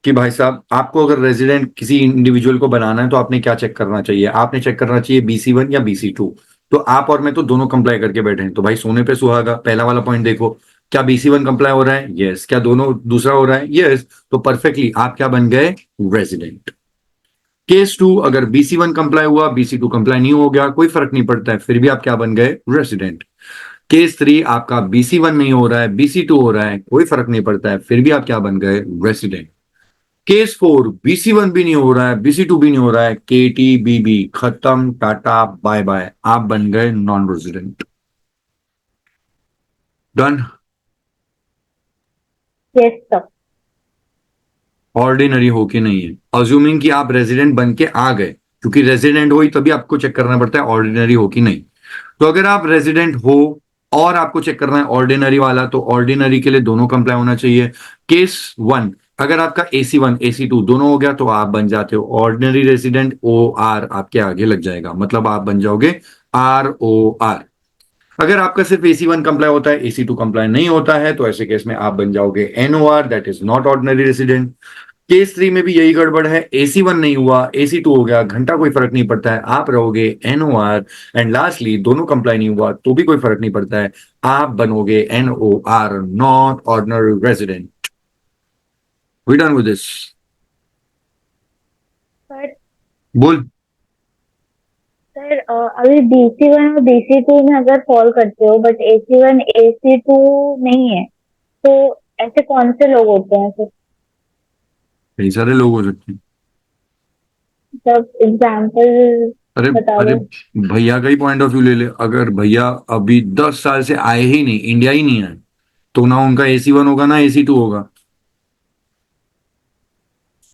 कि भाई साहब आपको अगर रेजिडेंट किसी इंडिविजुअल को बनाना है तो आपने क्या चेक करना चाहिए? आपने चेक करना चाहिए BC1 या BC2। तो आप और मैं तो दोनों कंप्लाई करके बैठे हैं तो भाई सोने पे सुहागा, पहला वाला पॉइंट देखो। क्या BC1 कंप्लाई हो रहा है? यस। क्या दोनों दूसरा हो रहा है? यस। तो परफेक्टली आप क्या बन गए? रेजिडेंट। केस 2, अगर BC1 कंप्लाई हुआ, BC2 कंप्लाई नहीं हो गया, कोई फर्क नहीं पड़ता है, फिर भी आप क्या बन गए? रेजिडेंट। केस 3, आपका BC1 नहीं हो रहा है, BC2 हो रहा है, कोई फर्क नहीं पड़ता है, फिर भी आप क्या बन गए? रेजिडेंट। केस 4, BC1 भी नहीं हो रहा है, BC2 भी नहीं हो रहा है, KTBB खत्म, टाटा बाय बाय, आप बन गए non resident. Done. Yes sir. Ordinary हो कि नहीं है, अज्यूमिंग कि आप रेजिडेंट बन के आ गए, क्योंकि रेजिडेंट हो ही तभी आपको चेक करना पड़ता है ऑर्डिनरी हो कि नहीं। तो अगर आप रेजिडेंट हो और आपको चेक करना है ऑर्डिनरी वाला तो ऑर्डिनरी के लिए दोनों कंप्लाई होना चाहिए। केस 1, अगर आपका AC1 AC2 दोनों हो गया तो आप बन जाते हो ऑर्डिनरी रेजिडेंट, OR आपके आगे लग जाएगा, मतलब आप बन जाओगे ROR। अगर आपका सिर्फ AC1 कंप्लाई होता है, AC2 कंप्लाई नहीं होता है, तो ऐसे केस में आप बन जाओगे NOR, that is not ordinary resident. Case 3 में भी यही गड़बड़ है, AC1 नहीं हुआ, AC2 हो गया, घंटा कोई फर्क नहीं पड़ता है, आप रहोगे NOR। एंड लास्टली दोनों कंप्लाई नहीं हुआ तो भी कोई फर्क नहीं पड़ता है, आप बनोगे NOR, not ordinary resident. We done with this. Sir बोल। सर अभी BC1 और BC2 में अगर फॉल करते हो बट AC1 AC2 नहीं है, तो ऐसे कौन से लोग होते हैं सर? कई सारे लोग हो सकते हैं। सब एग्जाम्पल अरे, बता अरे दो। भैया का ही पॉइंट ऑफ व्यू ले ले, अगर भैया अभी 10 साल से आए ही नहीं, इंडिया ही नहीं आए, तो ना उनका AC1 होगा ना AC2 होगा।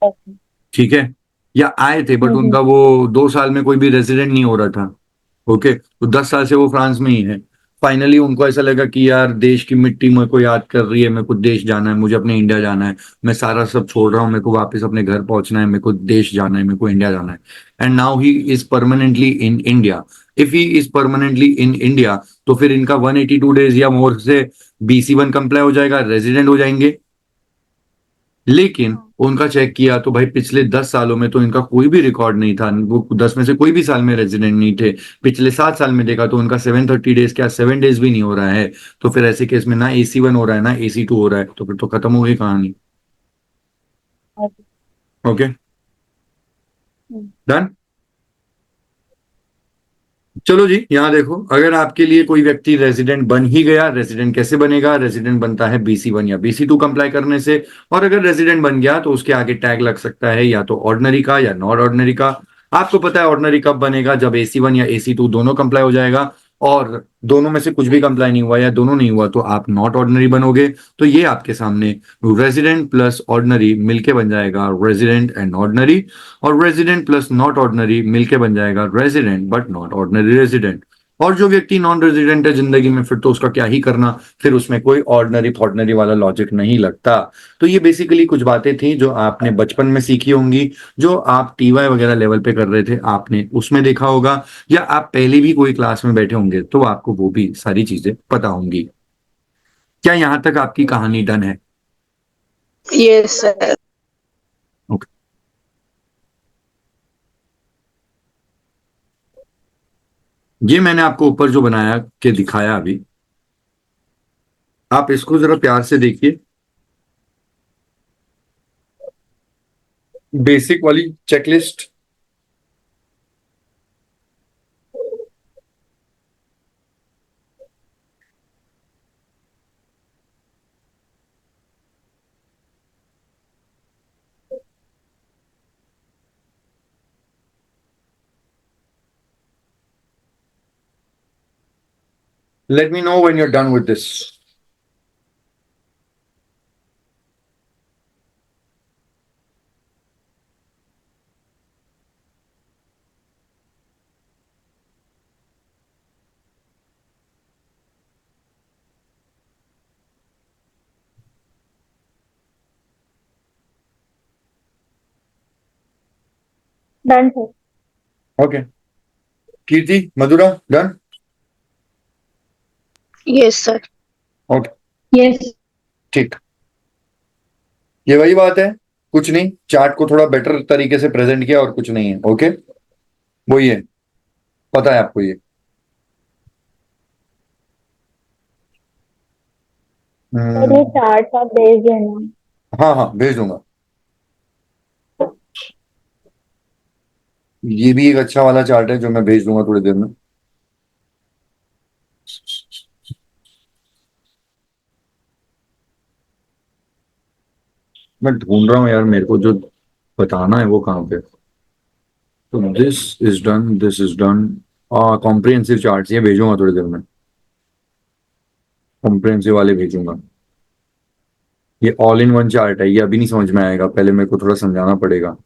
ओके। ठीक है। या आए थे बट हम्म। उनका वो 2 साल में कोई भी रेजिडेंट नहीं हो रहा था। ओके, तो 10 साल से वो फ्रांस में ही है। फाइनली उनको ऐसा लगा कि यार देश की मिट्टी मेरे को याद कर रही है, मेरे को देश जाना है, मुझे अपने इंडिया जाना है, मैं सारा सब छोड़ रहा हूँ, मेरे को वापस अपने घर पहुंचना है, मेरे को देश जाना है, मेरे को इंडिया जाना है। And now he is permanently in India. If he is permanently in India, तो फिर इनका 182 डेज या मोर से BC1 कंप्लाई हो जाएगा, रेजिडेंट हो जाएंगे। लेकिन हाँ। उनका चेक किया तो भाई पिछले 10 सालों में तो इनका कोई भी रिकॉर्ड नहीं था, वो 10 में से कोई भी साल में रेजिडेंट नहीं थे। पिछले 7 साल में देखा तो उनका 730 डेज, क्या 7 डेज भी नहीं हो रहा है। तो फिर ऐसे केस में ना AC1 हो रहा है ना AC2 हो रहा है, तो फिर तो खत्म हो गई कहानी। ओके। ओके, हम्म। डन। चलो जी, यहाँ देखो, अगर आपके लिए कोई व्यक्ति रेजिडेंट बन ही गया, रेजिडेंट कैसे बनेगा? रेजिडेंट बनता है BC1 या BC2 कंप्लाई करने से। और अगर रेजिडेंट बन गया तो उसके आगे टैग लग सकता है या तो ऑर्डिनरी का या नॉट ऑर्डिनरी का। आपको पता है ऑर्डिनरी कब बनेगा? जब AC1 या AC2 दोनों कंप्लाई हो जाएगा, और दोनों में से कुछ भी कंप्लाई नहीं हुआ या दोनों नहीं हुआ तो आप नॉट ऑर्डिनरी बनोगे। तो ये आपके सामने रेजिडेंट प्लस ऑर्डिनरी मिलके बन जाएगा रेजिडेंट एंड ऑर्डिनरी, और रेजिडेंट प्लस नॉट ऑर्डिनरी मिलके बन जाएगा resident but not ordinary resident. और जो व्यक्ति नॉन रेजिडेंट है जिंदगी में, फिर तो उसका क्या ही करना, फिर उसमें कोई ऑर्डिनरी फॉर्डिनरी वाला लॉजिक नहीं लगता। तो ये बेसिकली कुछ बातें थी जो आपने बचपन में सीखी होंगी, जो आप TY वगैरह लेवल पे कर रहे थे आपने उसमें देखा होगा, या आप पहले भी कोई क्लास में बैठे होंगे तो आपको वो भी सारी चीजें पता होंगी। क्या यहां तक आपकी कहानी डन है? Yes sir. ओके। ये मैंने आपको ऊपर जो बनाया के दिखाया अभी, आप इसको जरा प्यार से देखिए। बेसिक वाली checklist. Let me know when you're done with this. Done sir. Okay. Kirti, Mathura, done? Yes sir. Okay, yes. ठीक। ये वही बात है, कुछ नहीं, चार्ट को थोड़ा बेटर तरीके से प्रेजेंट किया और कुछ नहीं है। ओके, वही है, पता है आपको ये। सर ये चार्ट आप भेज देना। हाँ हाँ, भेज दूंगा। ये भी एक अच्छा वाला चार्ट है जो मैं भेज दूंगा थोड़ी देर में। मैं ढूंढ रहा हूँ यार, मेरे को जो बताना है वो कहाँ पे। तो this is done, this is done. Comprehensive chart ये भेजूंगा थोड़ी देर में, कॉम्प्रिहेंसिव वाले भेजूंगा। ये ऑल इन वन चार्ट है, ये अभी नहीं समझ में आएगा, पहले मेरे को थोड़ा समझाना पड़ेगा।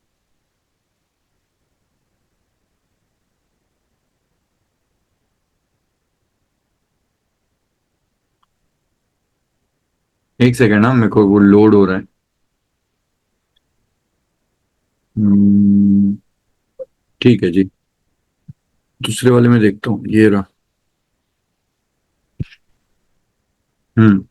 एक सेकेंड ना, मेरे को वो लोड हो रहा है। हम्म, ठीक है जी, दूसरे वाले में देखता हूँ, ये रहा। हम्म।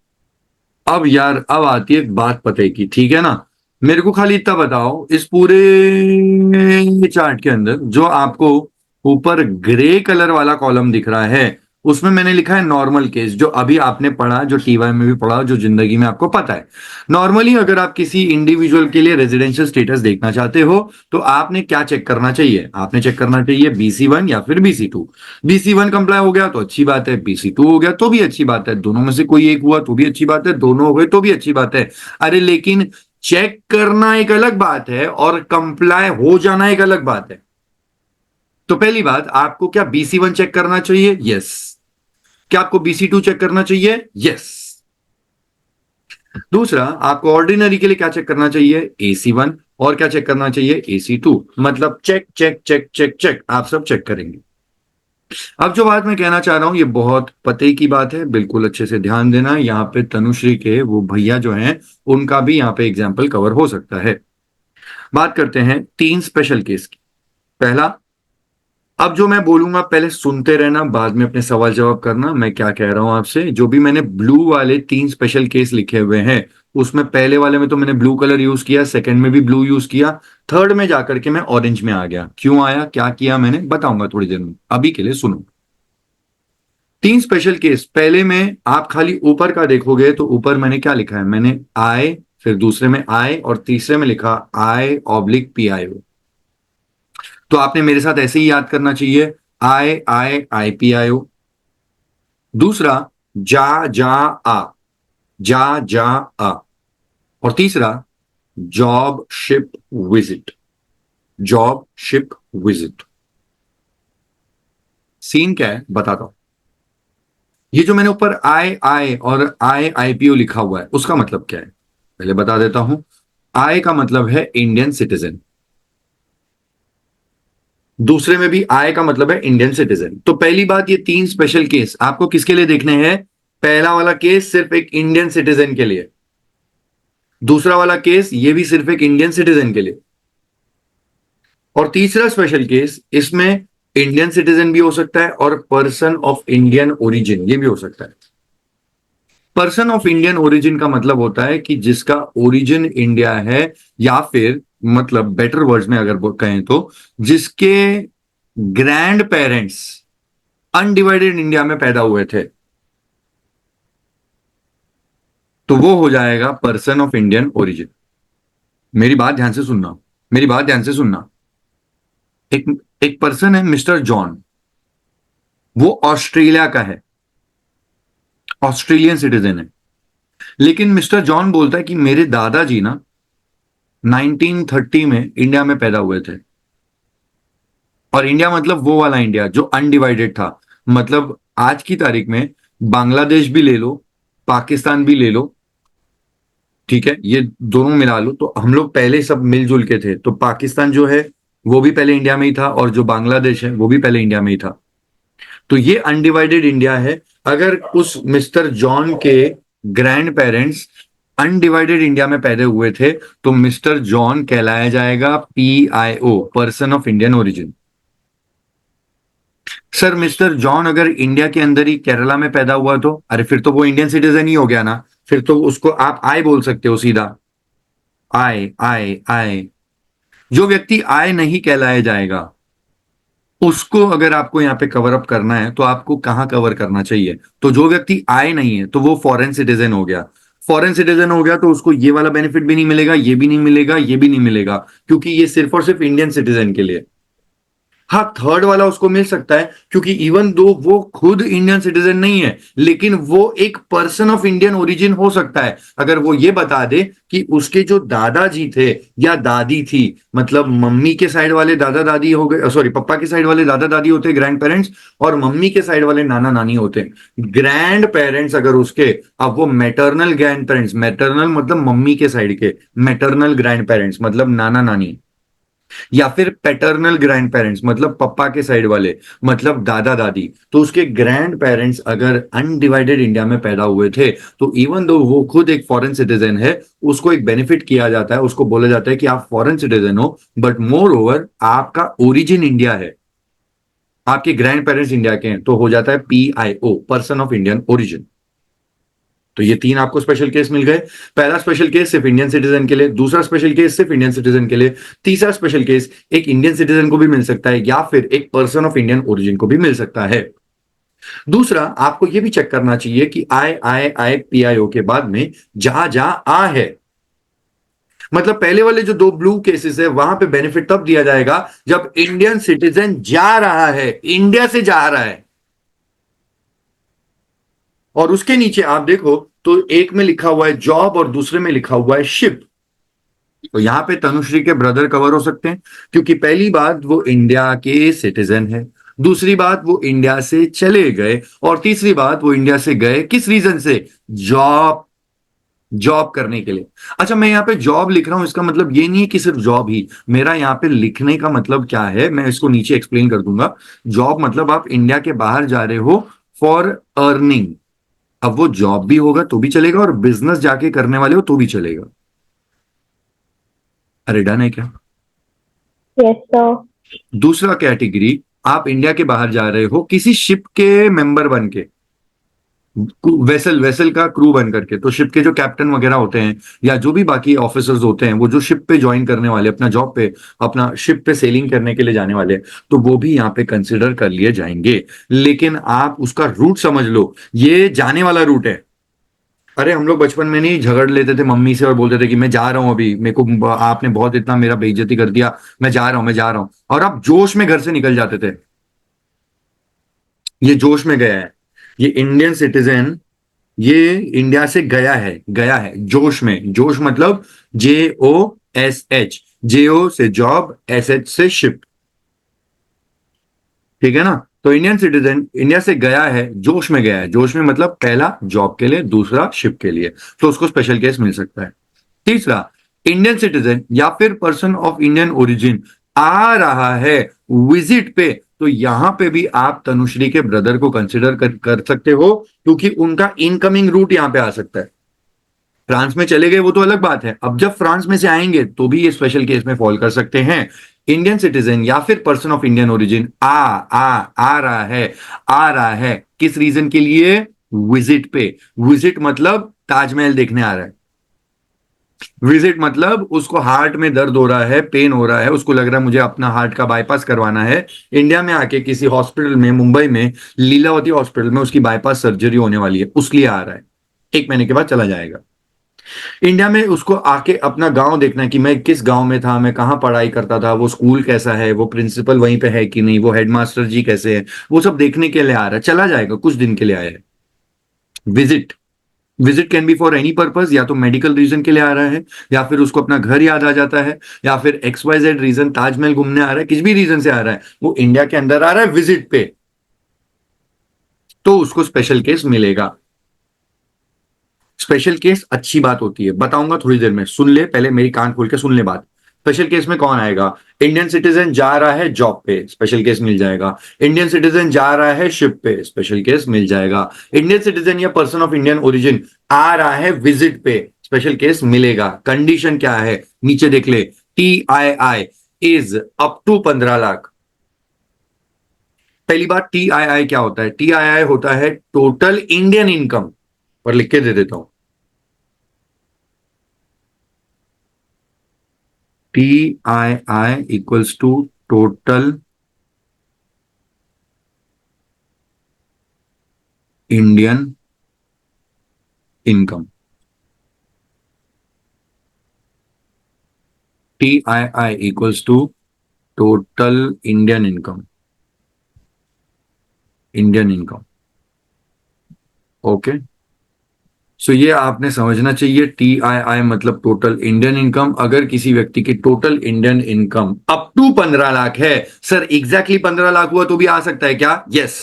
अब यार, अब आती है बात पते की, ठीक है ना? मेरे को खाली इतना बताओ, इस पूरे चार्ट के अंदर जो आपको ऊपर ग्रे कलर वाला कॉलम दिख रहा है, उसमें मैंने लिखा है नॉर्मल केस, जो अभी आपने पढ़ा, जो TY में भी पढ़ा, जो जिंदगी में आपको पता है। नॉर्मली अगर आप किसी इंडिविजुअल के लिए रेजिडेंशियल स्टेटस देखना चाहते हो, तो आपने क्या चेक करना चाहिए? आपने चेक करना चाहिए BC1 या फिर BC2। BC1 कंप्लाई हो गया तो अच्छी बात है, BC2 हो गया तो भी अच्छी बात है, दोनों में से कोई एक हुआ तो भी अच्छी बात है, दोनों हो गए तो भी अच्छी बात है। अरे लेकिन चेक करना एक अलग बात है और कंप्लाई हो जाना एक अलग बात है। तो पहली बात, आपको क्या BC1 चेक करना चाहिए? यस। क्या आपको BC2 चेक करना चाहिए? यस। दूसरा, आपको ऑर्डिनरी के लिए क्या चेक करना चाहिए? AC1। और क्या चेक करना चाहिए? AC2। मतलब check check check check check, आप सब चेक करेंगे। अब जो बात मैं कहना चाह रहा हूं ये बहुत पते की बात है, बिल्कुल अच्छे से ध्यान देना। यहाँ पे तनुश्री के वो भैया जो हैं उनका भी यहाँ पे एग्जाम्पल कवर हो सकता है। बात करते हैं 3 स्पेशल केस की। पहला, अब जो मैं बोलूंगा पहले सुनते रहना, बाद में अपने सवाल जवाब करना। मैं क्या कह रहा हूं आपसे, जो भी मैंने ब्लू वाले 3 स्पेशल केस लिखे हुए हैं उसमें पहले वाले में तो मैंने ब्लू कलर यूज किया, सेकंड में भी ब्लू यूज किया, थर्ड में जाकर के मैं ऑरेंज में आ गया। क्यों आया, क्या किया मैंने, बताऊंगा थोड़ी देर में, अभी के लिए सुनो। 3 स्पेशल केस। पहले में आप खाली ऊपर का देखोगे तो ऊपर मैंने क्या लिखा है, मैंने आई, फिर दूसरे में आई और तीसरे में लिखा I/PIO। तो आपने मेरे साथ ऐसे ही याद करना चाहिए, I/PIO। दूसरा, जा जा आ, जा जा आ। और तीसरा, job ship visit, job ship visit. Scene क्या है बताता हूं। ये जो मैंने ऊपर आई और IIPO लिखा हुआ है उसका मतलब क्या है पहले बता देता हूं। आई का मतलब है इंडियन सिटीजन, दूसरे में भी आई का मतलब है इंडियन सिटीजन। तो पहली बात, ये 3 स्पेशल केस आपको किसके लिए देखने हैं। पहला वाला केस सिर्फ एक इंडियन सिटीजन के लिए, दूसरा वाला केस ये भी सिर्फ एक इंडियन सिटीजन के लिए, और तीसरा स्पेशल केस इसमें इंडियन सिटीजन भी हो सकता है और पर्सन ऑफ इंडियन ओरिजिन ये भी हो सकता है। पर्सन ऑफ इंडियन ओरिजिन का मतलब होता है कि जिसका ओरिजिन इंडिया है, या फिर मतलब बेटर वर्ड्स में अगर कहें तो जिसके ग्रैंड पेरेंट्स अनडिवाइडेड इंडिया में पैदा हुए थे, तो वो हो जाएगा पर्सन ऑफ इंडियन ओरिजिन। मेरी बात ध्यान से सुनना, मेरी बात ध्यान से सुनना। एक एक पर्सन है मिस्टर जॉन, वो ऑस्ट्रेलिया का है, ऑस्ट्रेलियन सिटीजन है। लेकिन मिस्टर जॉन बोलता है कि मेरे दादाजी ना 1930 में इंडिया में पैदा हुए थे, और इंडिया मतलब वो वाला इंडिया जो अनडिवाइडेड था। मतलब आज की तारीख में बांग्लादेश भी ले लो, पाकिस्तान भी ले लो, ठीक है, ये दोनों मिला लो, तो हम लोग पहले सब मिलजुल के थे। तो पाकिस्तान जो है वो भी पहले इंडिया में ही था, और जो बांग्लादेश है वो भी पहले इंडिया में ही था। तो ये अनडिवाइडेड इंडिया है। अगर उस मिस्टर जॉन के ग्रैंड पेरेंट्स अनडिवाइडेड इंडिया में पैदा हुए थे तो मिस्टर जॉन कहलाया जाएगा PIO, person of Indian origin. Sir mister John अगर इंडिया के अंदर ही केरला में पैदा हुआ तो, अरे फिर तो वो इंडियन सिटीजन ही हो गया ना, फिर तो उसको आप आई बोल सकते हो सीधा, आई आई आई। जो व्यक्ति आई नहीं कहलाया जाएगा उसको अगर आपको यहां पे कवर अप करना है तो आपको कहां कवर करना चाहिए। तो जो व्यक्ति आए नहीं है तो वो फॉरेन सिटीजन हो गया, फॉरेन सिटीजन हो गया तो उसको ये वाला बेनिफिट भी नहीं मिलेगा, ये भी नहीं मिलेगा, ये भी नहीं मिलेगा, क्योंकि ये सिर्फ और सिर्फ इंडियन सिटीजन के लिए। हाँ, थर्ड वाला उसको मिल सकता है क्योंकि इवन दो वो खुद इंडियन सिटीजन नहीं है लेकिन वो एक पर्सन ऑफ इंडियन ओरिजिन हो सकता है अगर वो ये बता दे कि उसके जो दादाजी थे या दादी थी, मतलब मम्मी के साइड वाले दादा दादी हो गए, सॉरी पप्पा के साइड वाले दादा दादी होते ग्रैंड पेरेंट्स, और मम्मी के साइड वाले नाना नानी होते ग्रैंड पेरेंट्स। अगर उसके, अब वो मैटरनल ग्रैंड पेरेंट्स, मैटरनल मतलब मम्मी के साइड के, मैटरनल ग्रैंड पेरेंट्स मतलब नाना नानी, या फिर पैटर्नल ग्रैंड पेरेंट्स मतलब पप्पा के साइड वाले मतलब दादा दादी, तो उसके ग्रैंड पेरेंट्स अगर अनडिवाइडेड इंडिया में पैदा हुए थे तो इवन दो वो खुद एक फॉरेन सिटीजन है, उसको एक बेनिफिट किया जाता है, उसको बोला जाता है कि आप फॉरेन सिटीजन हो बट मोर ओवर आपका ओरिजिन इंडिया है, आपके ग्रैंड पेरेंट्स इंडिया के हैं, तो हो जाता है PIO, person of Indian origin. तो ये 3 आपको स्पेशल केस मिल गए। पहला स्पेशल केस सिर्फ इंडियन सिटीजन के लिए, दूसरा स्पेशल केस सिर्फ इंडियन सिटीजन के लिए, तीसरा स्पेशल केस एक इंडियन सिटीजन को भी मिल सकता है या फिर एक पर्सन ऑफ इंडियन ओरिजिन को भी मिल सकता है। दूसरा, आपको यह भी चेक करना चाहिए कि IIPIO के बाद में जा जा आ है, मतलब पहले वाले जो 2 ब्लू केसेस है वहां पे बेनिफिट तब दिया जाएगा जब इंडियन सिटीजन जा रहा है, इंडिया से जा रहा है। और उसके नीचे आप देखो तो एक में लिखा हुआ है जॉब और दूसरे में लिखा हुआ है शिप। तो यहां पे तनुश्री के ब्रदर कवर हो सकते हैं क्योंकि पहली बात वो इंडिया के सिटीजन है, दूसरी बात वो इंडिया से चले गए, और तीसरी बात वो इंडिया से गए किस रीजन से, जॉब जॉब करने के लिए। अच्छा, मैं यहाँ पे जॉब लिख रहा हूं, इसका मतलब ये नहीं है कि सिर्फ जॉब ही। मेरा यहाँ पे लिखने का मतलब क्या है, मैं इसको नीचे एक्सप्लेन कर दूंगा। जॉब मतलब आप इंडिया के बाहर जा रहे हो फॉर अर्निंग। अब वो जॉब भी होगा तो भी चलेगा, और बिजनेस जाके करने वाले हो तो भी चलेगा। अरे डन है क्या? Yes sir. दूसरा कैटेगरी, आप इंडिया के बाहर जा रहे हो किसी शिप के मेंबर बन के, वेसल वेसल का क्रू बन करके। तो शिप के जो कैप्टन वगैरह होते हैं, या जो भी बाकी ऑफिसर्स होते हैं, वो जो शिप पे ज्वाइन करने वाले, अपना जॉब पे, अपना शिप पे सेलिंग करने के लिए जाने वाले, तो वो भी यहाँ पे कंसिडर कर लिए जाएंगे। लेकिन आप उसका रूट समझ लो, ये जाने वाला रूट है। अरे हम लोग बचपन में नहीं झगड़ लेते थे मम्मी से और बोलते थे कि मैं जा रहा हूं, अभी मेरे को आपने बहुत इतना मेरा बेइज्जती कर दिया, मैं जा रहा हूं, मैं जा रहा हूं, और आप जोश में घर से निकल जाते थे। ये जोश में गया है, ये इंडियन सिटीजन, ये इंडिया से गया है, गया है जोश में। जोश मतलब JOSH, JO से जॉब, SH से शिप, ठीक है ना? तो इंडियन सिटीजन इंडिया से गया है, जोश में गया है। जोश में मतलब पहला जॉब के लिए, दूसरा शिप के लिए, तो उसको स्पेशल केस मिल सकता है। तीसरा, इंडियन सिटीजन या फिर पर्सन ऑफ इंडियन ओरिजिन आ रहा है विजिट पे, तो यहां पे भी आप तनुश्री के ब्रदर को कंसिडर कर सकते हो, क्योंकि उनका इनकमिंग रूट यहां पे आ सकता है। फ्रांस में चले गए वो तो अलग बात है, अब जब फ्रांस में से आएंगे तो भी ये स्पेशल केस में फॉल कर सकते हैं। इंडियन सिटीजन या फिर पर्सन ऑफ इंडियन ओरिजिन आ रहा है, आ रहा है किस रीजन के लिए? विजिट पे। विजिट मतलब ताजमहल देखने आ रहा है। विजिट मतलब उसको हार्ट में दर्द हो रहा है, पेन हो रहा है, उसको लग रहा है मुझे अपना हार्ट का बाईपास करवाना है। इंडिया में आके किसी हॉस्पिटल में, मुंबई में लीलावती हॉस्पिटल में उसकी बाईपास सर्जरी होने वाली है, उसके लिए आ रहा है। 1 महीने के बाद चला जाएगा। इंडिया में उसको आके अपना गांव देखना है कि मैं किस गांव में था, मैं कहां पढ़ाई करता था, वो स्कूल कैसा है, वो प्रिंसिपल वहीं पे है कि नहीं, वो हेडमास्टर जी कैसे हैं, वो सब देखने के लिए आ रहा है, चला जाएगा, कुछ दिन के लिए आया है। Visit, visit can be for any purpose, या तो मेडिकल रीजन के लिए आ रहा है, या फिर उसको अपना घर याद आ जाता है, या फिर XYZ रीजन, ताजमहल घूमने आ रहा है, किसी भी रीजन से आ रहा है, वो इंडिया के अंदर आ रहा है विजिट पे, तो उसको स्पेशल केस मिलेगा। स्पेशल केस अच्छी बात होती है, बताऊंगा थोड़ी देर में, सुन ले पहले, मेरी कान खोल के सुन ले बात। स्पेशल केस में कौन आएगा? इंडियन सिटीजन जा रहा है जॉब पे, स्पेशल केस मिल जाएगा। इंडियन सिटीजन जा रहा है शिप पे, स्पेशल केस मिल जाएगा। इंडियन सिटीजन या पर्सन ऑफ इंडियन ओरिजिन आ रहा है विजिट पे, स्पेशल केस मिलेगा। कंडीशन क्या है नीचे देख ले, TII is up to 15 lakh. पहली बात, TII क्या होता है? TII होता है टोटल इंडियन इनकम, और लिख के दे देता हूं, TII equals to total Indian income. TII equals to total Indian income, Indian income. Okay, so ये आपने समझना चाहिए। TII मतलब टोटल इंडियन इनकम। अगर किसी व्यक्ति की total Indian income up to 15 lakh है, सर एग्जैक्टली 15 लाख हुआ तो भी आ सकता है क्या? यस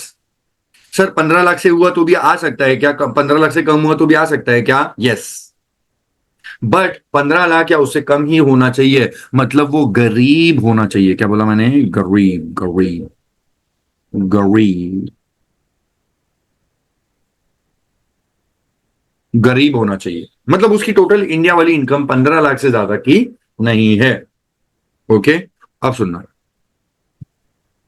सर, 15 लाख से हुआ तो भी आ सकता है क्या? 15 लाख से कम हुआ तो भी आ सकता है क्या? यस। बट 15 लाख या उससे कम ही होना चाहिए, मतलब वो गरीब होना चाहिए। क्या बोला मैंने? गरीब, गरीब, गरीब, गरीब होना चाहिए, मतलब उसकी टोटल इंडिया वाली इनकम 15 लाख से ज्यादा की नहीं है। ओके, अब सुनना,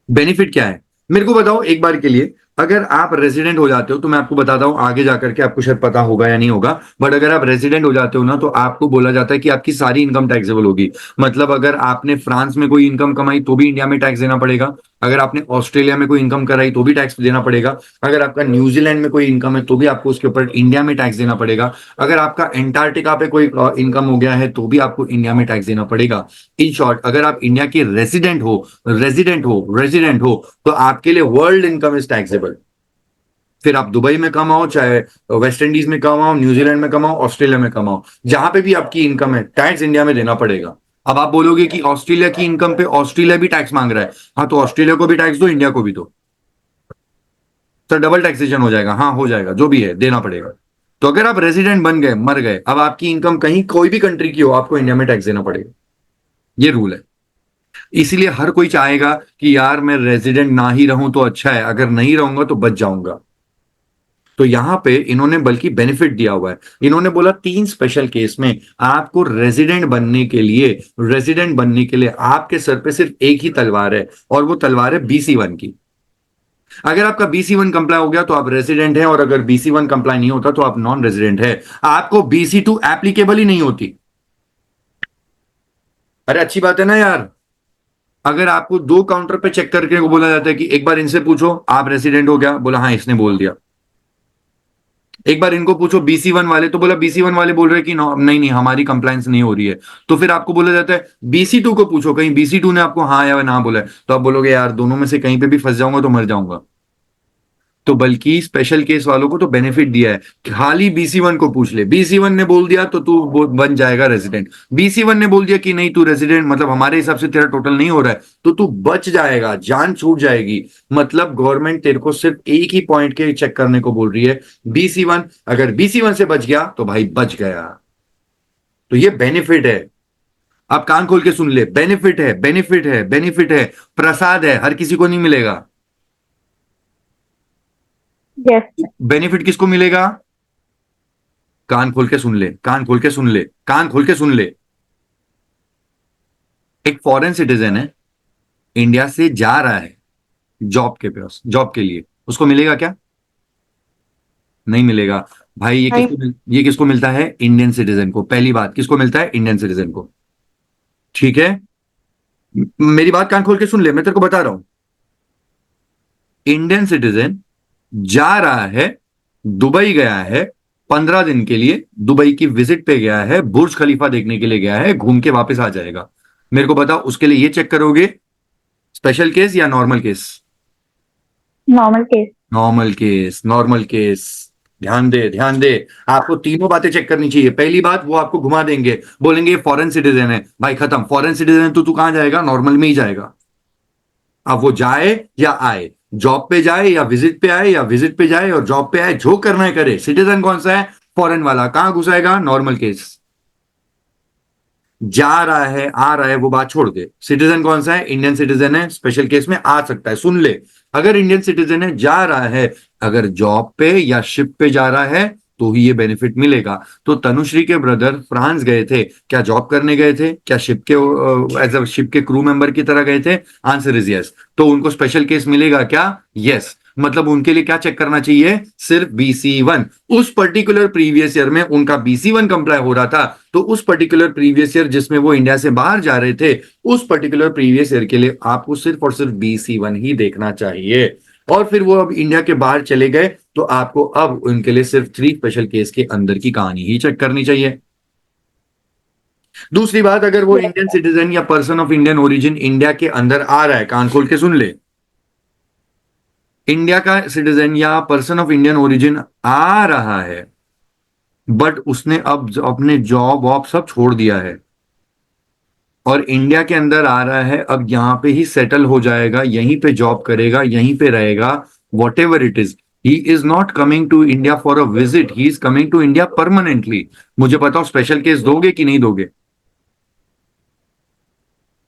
बेनिफिट क्या है मेरे को बताओ एक बार के लिए। अगर आप रेजिडेंट हो जाते हो, तो मैं आपको बताता हूं आगे जाकर के, आपको शायद पता होगा या नहीं होगा, बट अगर आप रेजिडेंट हो जाते हो ना, तो आपको बोला जाता है कि आपकी सारी इनकम टैक्सेबल होगी। मतलब अगर आपने फ्रांस में कोई इनकम कमाई तो भी इंडिया में टैक्स देना पड़ेगा। अगर आपने ऑस्ट्रेलिया में कोई इनकम कराई तो भी टैक्स देना पड़ेगा। अगर आपका न्यूजीलैंड में कोई इनकम है तो भी आपको उसके ऊपर इंडिया में टैक्स देना पड़ेगा। अगर आपका एंटार्क्टिका पे कोई इनकम हो गया है तो भी आपको इंडिया में टैक्स देना पड़ेगा। इन शॉर्ट, अगर आप इंडिया के रेजिडेंट हो, रेजिडेंट हो, तो आपके लिए वर्ल्ड इनकम इज टैक्सेबल। फिर आप दुबई में कमाओ, चाहे वेस्ट इंडीज में कमाओ, न्यूजीलैंड में कमाओ, ऑस्ट्रेलिया में कमाओ, जहां पे भी आपकी इनकम है, टैक्स इंडिया में देना पड़ेगा। अब आप बोलोगे कि ऑस्ट्रेलिया की इनकम पे ऑस्ट्रेलिया भी टैक्स मांग रहा है। हाँ, तो ऑस्ट्रेलिया को भी टैक्स दो, इंडिया को भी दो, सर डबल टैक्सेशन हो जाएगा। हाँ हो जाएगा, जो भी है देना पड़ेगा। तो अगर आप रेजिडेंट बन गए, मर गए, अब आपकी इनकम कहीं कोई भी कंट्री की हो, आपको इंडिया में टैक्स देना पड़ेगा। ये रूल है। इसीलिए हर कोई चाहेगा कि यार मैं रेजिडेंट ना ही रहूं तो अच्छा है, अगर नहीं रहूंगा तो बच जाऊंगा। तो यहां पे इन्होंने बल्कि बेनिफिट दिया हुआ है। इन्होंने बोला 3 स्पेशल केस में आपको रेजिडेंट बनने के लिए आपके सर पे सिर्फ एक ही तलवार है, और वो तलवार है BC1 की। अगर आपका BC1 कंप्लाई हो गया तो आप रेजिडेंट हैं, और अगर BC1 कंप्लाई नहीं होता तो आप नॉन रेजिडेंट है। आपको BC2 एप्लीकेबल ही नहीं होती। अरे अच्छी बात है ना यार। अगर आपको 2 काउंटर पे चेक करके को बोला जाता है कि एक बार इनसे पूछो आप रेजिडेंट हो गया, बोला हाँ इसने बोल दिया। एक बार इनको पूछो BC1 वाले, तो बोला BC1 वाले बोल रहे कि नहीं नहीं हमारी कंप्लायंस नहीं हो रही है। तो फिर आपको बोला जाता है BC2 को पूछो, कहीं BC2 ने आपको हाँ या ना बोला है, तो आप बोलोगे यार दोनों में से कहीं पे भी फंस जाऊंगा तो मर जाऊंगा। तो बल्कि स्पेशल केस वालों को तो बेनिफिट दिया है, खाली BC1 को पूछ ले, BC1 ने बोल दिया तो तू बन जाएगा रेजिडेंट। BC1 ने बोल दिया कि नहीं तू रेजिडेंट, मतलब हमारे हिसाब से तेरा टोटल नहीं हो रहा है, तो तू बच जाएगा, जान छूट जाएगी। मतलब गवर्नमेंट तेरे को सिर्फ एक ही पॉइंट के चेक करने को बोल रही है, BC1। अगर BC1 से बच गया तो भाई बच गया। तो ये बेनिफिट है। आप कान खोल के सुन ले, बेनिफिट है, बेनिफिट है, बेनिफिट है। प्रसाद है, हर किसी को नहीं मिलेगा। यस। बेनिफिट किसको मिलेगा? कान खोल के सुन ले, कान खोल के सुन ले, कान खोल के सुन ले। एक फॉरेन सिटीजन है, इंडिया से जा रहा है जॉब के पास, जॉब के लिए, उसको मिलेगा क्या? नहीं मिलेगा। भाई नहीं। ये किसको मिलता है? इंडियन सिटीजन को। पहली बात, किसको मिलता है? इंडियन सिटीजन को। ठीक है, मेरी बात कान खोल के सुन ले, मैं तेरे को बता रहा हूं। इंडियन सिटीजन जा रहा है, दुबई गया है 15 दिन के लिए, दुबई की विजिट पे गया है, बुर्ज खलीफा देखने के लिए गया है, घूम के वापस आ जाएगा। मेरे को बताओ उसके लिए ये चेक करोगे स्पेशल केस या normal case? Normal case. Normal case, normal case. ध्यान दे, ध्यान दे। आपको तीनों बातें चेक करनी चाहिए। पहली बात, वो आपको घुमा देंगे, बोलेंगे फॉरेन सिटीजन है, भाई खत्म। फॉरेन सिटीजन है तो तू कहां जाएगा? नॉर्मल में ही जाएगा। अब वो जाए या आए, जॉब पे जाए या विजिट पे आए, या विजिट पे जाए और जॉब पे आए, जो करना है करे। सिटीजन कौन सा है? फॉरेन वाला। कहां घुसाएगा? Normal case. जा रहा है, आ रहा है, वो बात छोड़ दे। सिटीजन कौन सा है? इंडियन सिटीजन है, स्पेशल केस में आ सकता है। सुन ले, अगर इंडियन सिटीजन है, जा रहा है, अगर जॉब पे या शिप पे जा रहा है तो ही ये बेनिफिट मिलेगा। तो तनुश्री के ब्रदर फ्रांस गए थे, क्या जॉब करने गए थे? क्या शिप के एज अ शिप के क्रू मेंबर की तरह गए थे? Answer is yes. तो उनको स्पेशल केस मिलेगा क्या? यस। मतलब उनके लिए क्या चेक करना चाहिए? सिर्फ BC1। उस पर्टिकुलर प्रीवियस ईयर में उनका BC1 कंप्लाई हो रहा था, तो उस पर्टिकुलर प्रीवियस ईयर जिसमें वो इंडिया से बाहर जा रहे थे, उस पर्टिकुलर प्रीवियस ईयर के लिए आपको सिर्फ और सिर्फ BC1 ही देखना चाहिए। और फिर वो अब इंडिया के बाहर चले गए, तो आपको अब उनके लिए सिर्फ 3 स्पेशल केस के अंदर की कहानी ही चेक करनी चाहिए। दूसरी बात, अगर वो इंडियन सिटीजन या person of Indian origin India के अंदर आ रहा है, कान खोल के सुन ले, इंडिया का सिटीजन या पर्सन ऑफ इंडियन ओरिजिन आ रहा है, बट उसने अब अपने जॉब वॉब सब छोड़ दिया है और इंडिया के अंदर आ रहा है, अब यहां पे ही सेटल हो जाएगा, यहीं पे जॉब करेगा, यहीं पे रहेगा, whatever it is. He is not coming to India for a visit, he is coming to India permanently. मुझे बताओ स्पेशल केस दोगे कि नहीं दोगे?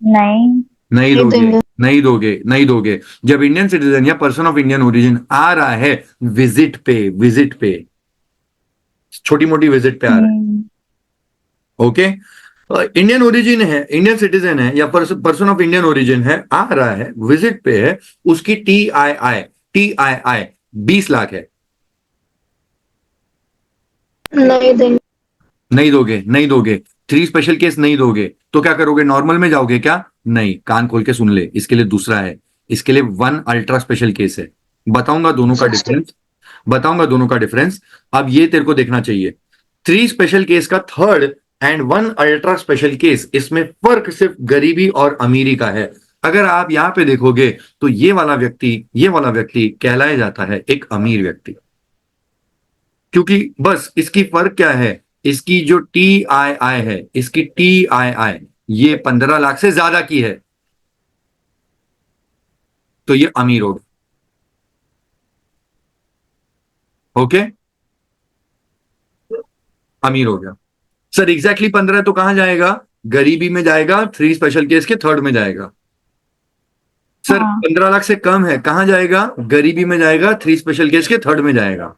नहीं। नहीं नहीं दोगे, देंगे। नहीं दोगे, नहीं दोगे। जब इंडियन सिटीजन या पर्सन ऑफ इंडियन ओरिजिन आ रहा है विजिट पे, विजिट पे, छोटी मोटी विजिट पे आ रहा हम्म। है, ओके, इंडियन ओरिजिन है, इंडियन सिटीजन है या पर्सन ऑफ इंडियन ओरिजिन है, आ रहा है, विजिट पे है, उसकी टी आई आई 20 लाख है। नहीं देंगे। नहीं दोगे, नहीं दोगे। 3 स्पेशल केस नहीं दोगे तो क्या करोगे? नॉर्मल में जाओगे क्या? नहीं, कान खोल के सुन ले, इसके लिए दूसरा है। इसके लिए 1 अल्ट्रा स्पेशल केस है। बताऊंगा दोनों का 60। डिफरेंस, बताऊंगा दोनों का डिफरेंस। अब ये तेरे को देखना चाहिए, 3 स्पेशल केस का third and 1 ultra special case, इसमें फर्क सिर्फ गरीबी और अमीरी का है। अगर आप यहां पे देखोगे तो ये वाला व्यक्ति कहलाया जाता है एक अमीर व्यक्ति, क्योंकि बस इसकी फर्क क्या है, इसकी जो TII है, इसकी TII ये 15 लाख से ज्यादा की है, तो ये अमीर हो गया। ओके, अमीर हो गया। सर एग्जैक्टली 15 है तो कहां जाएगा? गरीबी में जाएगा, 3 स्पेशल केस के थर्ड में जाएगा। सर हाँ 15 लाख से कम है, कहां जाएगा? गरीबी में जाएगा, 3 स्पेशल केस के थर्ड में जाएगा।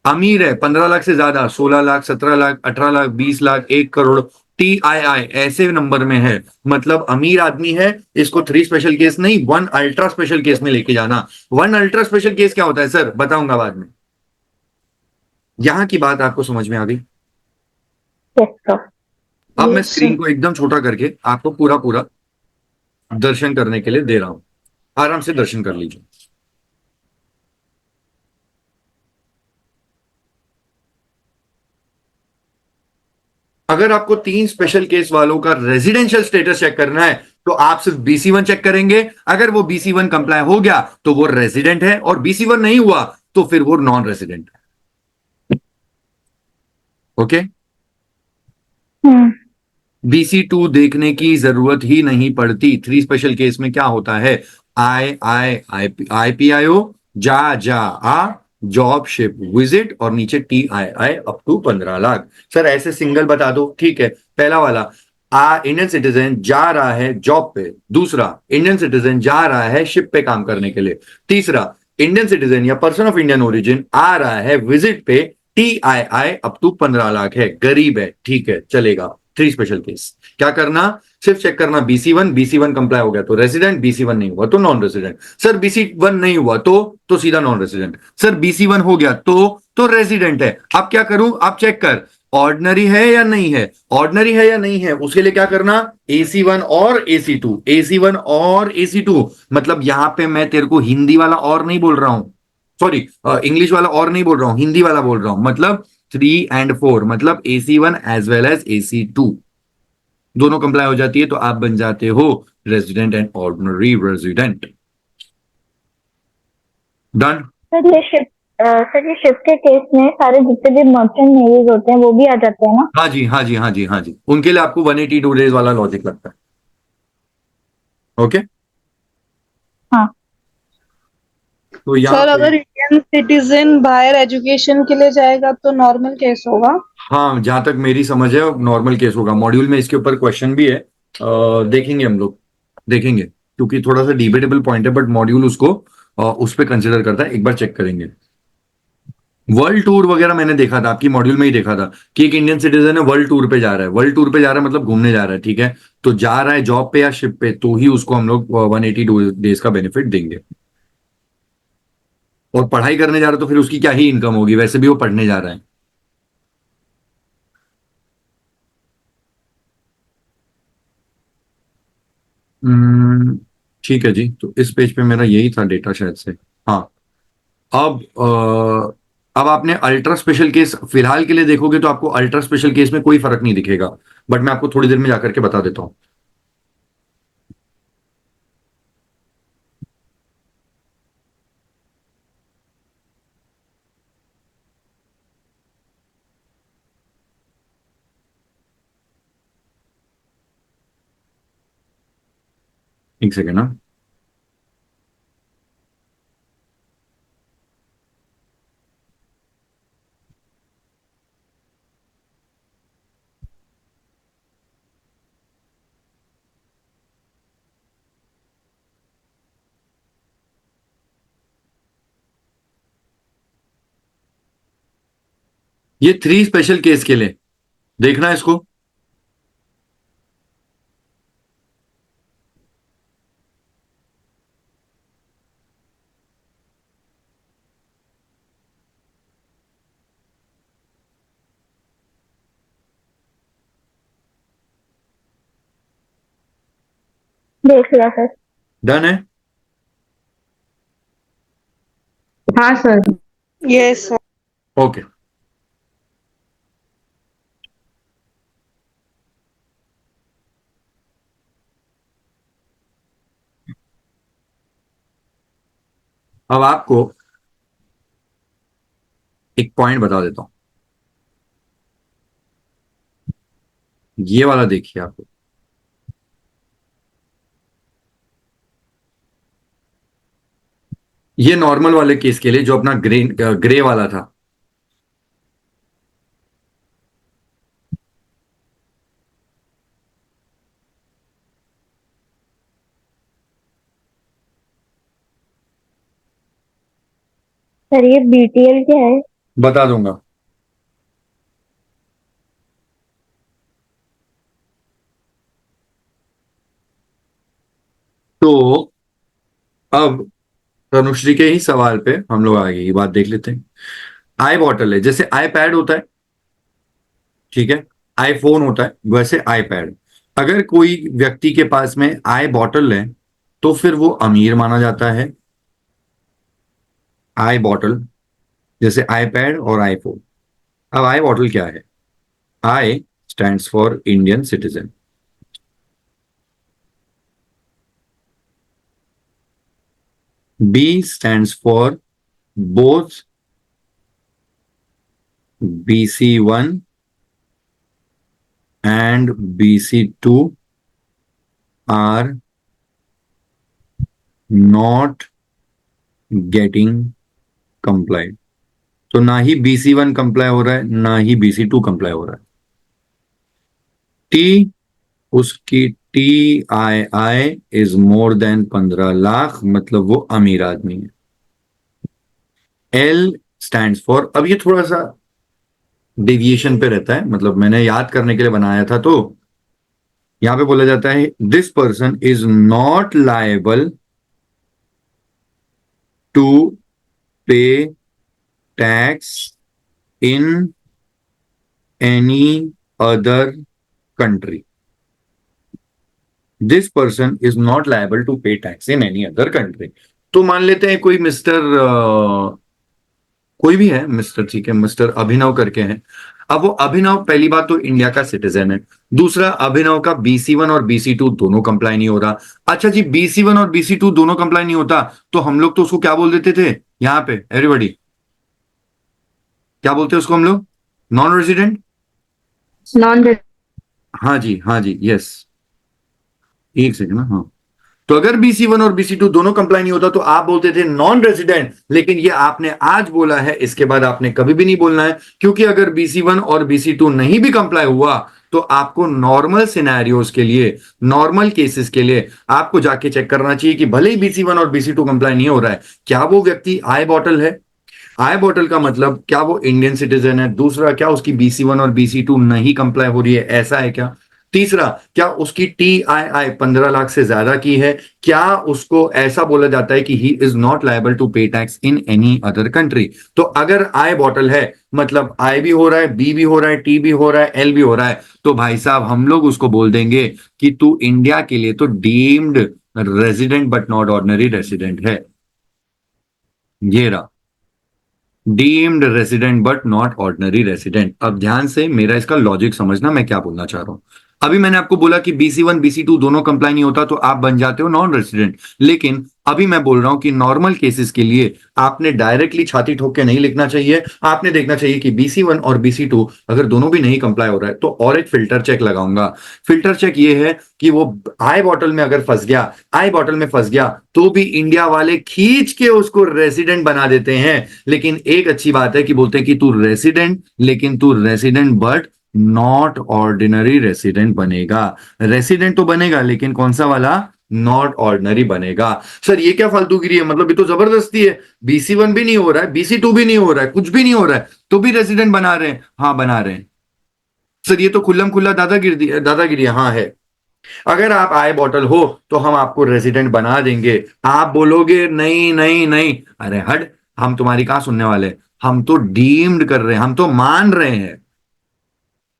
अमीर है 15 लाख से ज्यादा, 16 लाख, 17 लाख, 18 लाख, 20 लाख, 1 करोड़, TII ऐसे नंबर में है, मतलब अमीर आदमी है। इसको 3 स्पेशल केस नहीं, 1 अल्ट्रा स्पेशल केस में लेके जाना। 1 अल्ट्रा स्पेशल केस क्या होता है सर, बताऊंगा बाद में। यहां की बात आपको समझ में आ गई? Yes sir. अब मैं Yes, स्क्रीन sir. को एकदम छोटा करके आपको पूरा पूरा दर्शन करने के लिए दे रहा हूं, आराम से दर्शन कर लीजिए। अगर आपको 3 स्पेशल केस वालों का रेजिडेंशियल स्टेटस चेक करना है तो आप सिर्फ BC1 चेक करेंगे। अगर वो BC1 कंप्लाई हो गया तो वो रेजिडेंट है, और BC1 नहीं हुआ तो फिर वो नॉन रेजिडेंट है। ओके। हम्म। BC2 देखने की जरूरत ही नहीं पड़ती। 3 स्पेशल केस में क्या होता है? IPIO, जा जा आ, जॉब शिप विजिट, और नीचे TII up to 15 lakh. Sir ऐसे सिंगल बता दो, ठीक है। पहला वाला, इंडियन सिटीजन जा रहा है जॉब पे। दूसरा, इंडियन सिटीजन जा रहा है शिप पे काम करने के लिए। तीसरा, इंडियन सिटीजन या पर्सन ऑफ इंडियन ओरिजिन आ रहा है विजिट पे, TII अप टू 15 लाख है, गरीब है, ठीक है, चलेगा। 3 स्पेशल केस क्या करना? सिर्फ चेक करना BC1 कंप्लाई हो गया तो रेजिडेंट, BC1 नहीं हुआ तो नॉन रेजिडेंट। सर BC1 नहीं हुआ तो सीधा नॉन रेजिडेंट। सर BC1 हो गया तो रेजिडेंट है। अब क्या करूं? आप चेक कर, ऑर्डिनरी है या नहीं है, ऑर्डिनरी है या नहीं है। उसके लिए क्या करना? AC1 और AC2, AC1 और AC2। मतलब यहां पे मैं तेरे को हिंदी वाला और नहीं बोल रहा हूं, सॉरी, इंग्लिश वाला और नहीं बोल रहा हूं, हिंदी वाला बोल रहा हूं। मतलब 3 और 4, मतलब AC1 as well as AC2 दोनों कंप्लाई हो जाती है तो आप बन जाते हो resident and ordinary resident. Done. Sir ये शिफ्ट के केस में सारे जितने भी मर्चेंट नेवीज होते हैं वो भी आ जाते हैं ना? हाँ जी, हाँ जी, हाँ जी, हाँ जी, उनके लिए आपको 182 डेज वाला लॉजिक लगता है। ओके। हाँ। तो यहाँ सर पे, अगर इंडियन सिटीजन बाहर एजुकेशन के लिए जाएगा तो नॉर्मल केस होगा? हाँ जहां तक मेरी समझ है नॉर्मल केस होगा। मॉड्यूल में इसके ऊपर क्वेश्चन भी है, देखेंगे हम लोग, देखेंगे, क्योंकि थोड़ा सा डिबेटेबल पॉइंट है, बट मॉड्यूल उसको उस पर कंसिडर करता है। एक बार चेक करेंगे। वर्ल्ड टूर वगैरह मैंने देखा था, आपकी मॉड्यूल में ही देखा था कि एक इंडियन सिटीजन है वर्ल्ड टूर पे जा रहा है। वर्ल्ड टूर पे जा रहा है मतलब घूमने जा रहा है, ठीक है। तो जा रहा है जॉब पे या शिप पे, तो ही उसको हम लोग 182 डेज का बेनिफिट देंगे। और पढ़ाई करने जा रहा है तो फिर उसकी क्या ही इनकम होगी, वैसे भी वो पढ़ने जा रहा है। हम्म, ठीक है जी, तो इस पेज पे मेरा यही था डेटा शायद से। हाँ। अब अब आपने अल्ट्रा स्पेशल केस फिलहाल के लिए देखोगे तो आपको अल्ट्रा स्पेशल केस में कोई फर्क नहीं दिखेगा, बट मैं आपको थोड़ी देर में जाकर के बता देता हूं। एक सेकेंड ना। ये 3 स्पेशल केस के लिए देखना है इसको। देख लिया सर। डन है। हाँ सर। Yes sir. ओके। अब आपको एक पॉइंट बता देता हूं, ये वाला देखिए आपको। ये नॉर्मल वाले केस के लिए जो अपना ग्रे ग्रे वाला था, सर ये बीटीएल क्या है? बता दूंगा। तो अब तनुश्री के ही सवाल पे हम लोग आगे की बात देख लेते हैं। आई बॉटल है, जैसे आईपैड होता है, ठीक है, आईफोन होता है, वैसे आईपैड। अगर कोई व्यक्ति के पास में आई बॉटल है तो फिर वो अमीर माना जाता है। आई बॉटल, जैसे आईपैड और आईफोन। अब आई बॉटल क्या है? I stands for Indian citizen. B stands for both BC1 and BC2 are not getting complied। तो ना ही BC1 कंप्लाई हो रहा है, ना ही BC2 कंप्लाई हो रहा है। टी, उसकी TII is more than 15 lakh, मतलब वो अमीर आदमी है। L स्टैंड्स फॉर, अब ये थोड़ा सा डेविएशन पे रहता है, मतलब मैंने याद करने के लिए बनाया था। तो यहां पे बोला जाता है this person is not liable to pay tax in any other country. This person is not liable to pay tax in any other country. तो मान लेते हैं कोई मिस्टर कोई भी है मिस्टर, ठीक है, मिस्टर अभिनव करके हैं। अब वो अभिनव पहली बात तो इंडिया का सिटीजन है, दूसरा अभिनव का BC1 और BC2 दोनों कंप्लाई नहीं हो रहा। अच्छा जी, BC1 और BC2 दोनों कंप्लाई नहीं होता तो हम लोग तो उसको क्या बोल देते थे यहां पे एवरीबॉडी, क्या बोलते हैं उसको हम लोग? Non resident. नॉन। हाँ जी, हाँ जी, यस, एक सेकंड ना, हाँ। तो अगर BC1 और BC2 दोनों कंप्लाई नहीं होता तो आप बोलते थे नॉन रेजिडेंट, लेकिन ये आपने आज बोला है, इसके बाद आपने कभी भी नहीं बोलना है, क्योंकि अगर BC1 और BC2 नहीं भी कंप्लाई हुआ तो आपको नॉर्मल सिनेरियोज के लिए, नॉर्मल केसेस के लिए आपको जाके चेक करना चाहिए कि भले ही BC1 और BC2 कंप्लाई नहीं हो रहा है, क्या वो व्यक्ति आई बॉटल है। आई बॉटल का मतलब क्या वो इंडियन सिटीजन है, दूसरा क्या उसकी BC1 और BC2 नहीं कंप्लाई हो रही है, ऐसा है क्या, तीसरा क्या उसकी TII 15 लाख से ज्यादा की है, क्या उसको ऐसा बोला जाता है कि he is not liable to pay tax in any other country. तो अगर आई बॉटल है मतलब आई भी हो रहा है, बी भी हो रहा है, टी भी हो रहा है, एल भी हो रहा है, तो भाई साहब हम लोग उसको बोल देंगे कि तू इंडिया के लिए तो deemed resident but not ordinary resident है। ये रहा, deemed resident but not ordinary resident. अब ध्यान से मेरा इसका लॉजिक समझना, मैं क्या बोलना चाह रहा हूं। अभी मैंने आपको बोला कि BC1 BC2 दोनों कंप्लाई नहीं होता तो आप बन जाते हो नॉन रेसिडेंट, लेकिन अभी मैं बोल रहा हूं कि नॉर्मल केसेस के लिए आपने डायरेक्टली छाती ठोक के नहीं लिखना चाहिए। आपने देखना चाहिए कि BC1 और BC2 अगर दोनों भी नहीं कंप्लाई हो रहा है तो और एक फिल्टर चेक लगाऊंगा। फिल्टर चेक ये है कि वो आई बॉटल में अगर फंस गया, आई बॉटल में फंस गया तो भी इंडिया वाले खींच के उसको रेसिडेंट बना देते हैं। लेकिन एक अच्छी बात है कि बोलते हैं कि तू रेसिडेंट, लेकिन तू resident but not ordinary resident बनेगा। रेसिडेंट तो बनेगा लेकिन कौन सा वाला? नॉट ऑर्डिनरी बनेगा। सर ये क्या फालतूगिरी है, मतलब ये तो जबरदस्ती है। BC1 भी नहीं हो रहा है, BC2 भी नहीं हो रहा है, कुछ भी नहीं हो रहा है, तो भी रेसिडेंट बना रहे हैं। हाँ बना रहे हैं सर, ये तो खुल्लम खुल्ला दादागिरी, दादागिरी है। हाँ है। अगर आप आई बॉटल हो तो हम आपको रेजिडेंट बना देंगे। आप बोलोगे नहीं नहीं नहीं, अरे हट, हम तुम्हारी कहां सुनने वाले, हम तो डीम्ड कर रहे हैं, हम तो मान रहे हैं।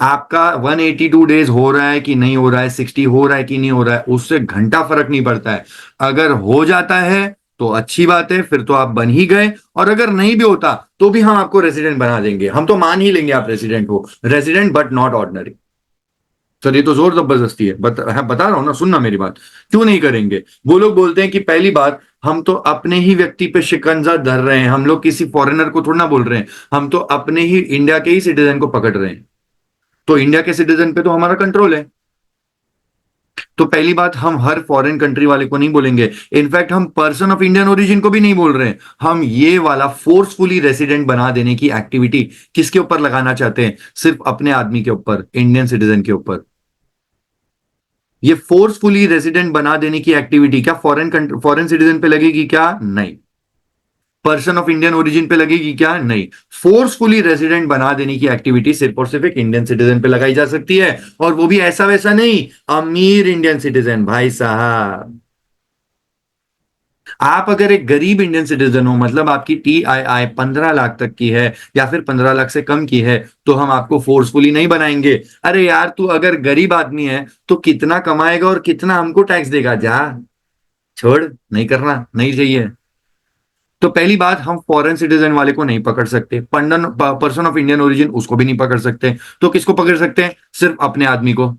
आपका 182 डेज हो रहा है कि नहीं हो रहा है, 60 हो रहा है कि नहीं हो रहा है, उससे घंटा फर्क नहीं पड़ता है। अगर हो जाता है तो अच्छी बात है, फिर तो आप बन ही गए, और अगर नहीं भी होता तो भी हम आपको रेजिडेंट बना देंगे, हम तो मान ही लेंगे आप रेजिडेंट हो, resident but not ordinary. Sir ये तो जोर जबरदस्ती है, बता रहा हूं ना, सुनना मेरी बात। क्यों नहीं करेंगे? वो लोग बोलते हैं कि पहली बात हम तो अपने ही व्यक्ति पे शिकंजा धर रहे हैं, हम लोग किसी फॉरेनर को थोड़ा ना बोल रहे हैं, हम तो अपने ही इंडिया के ही सिटीजन को पकड़ रहे हैं। तो इंडिया के सिटीजन पे तो हमारा कंट्रोल है। तो पहली बात, हम हर फॉरेन कंट्री वाले को नहीं बोलेंगे, इनफैक्ट हम पर्सन ऑफ इंडियन ओरिजिन को भी नहीं बोल रहे हैं। हम ये वाला फोर्सफुली रेसिडेंट बना देने की एक्टिविटी किसके ऊपर लगाना चाहते हैं? सिर्फ अपने आदमी के ऊपर, इंडियन सिटीजन के ऊपर। ये फोर्सफुली रेजिडेंट बना देने की एक्टिविटी क्या फॉरेन सिटीजन पे लगेगी क्या? नहीं। पर्सन ऑफ इंडियन ओरिजिन पे लगेगी क्या? नहीं। फोर्सफुली रेजिडेंट बना देने की एक्टिविटी सिर्फ और सिर्फ एक इंडियन सिटीजन पे लगाई जा सकती है, और वो भी ऐसा वैसा नहीं, अमीर इंडियन सिटीजन भाई साहब। आप अगर एक गरीब इंडियन सिटीजन हो, मतलब आपकी TII 15 लाख तक की है या फिर 15 लाख से कम की है, तो हम आपको फोर्सफुली नहीं बनाएंगे। अरे यार, तू अगर गरीब आदमी है तो कितना कमाएगा और कितना हमको टैक्स देगा? जा, छोड़, नहीं करना, नहीं चाहिए। तो पहली बात, हम फॉरेन सिटीजन वाले को नहीं पकड़ सकते, पंडन पर्सन ऑफ इंडियन ओरिजिन उसको भी नहीं पकड़ सकते। तो किसको पकड़ सकते हैं? सिर्फ अपने आदमी को।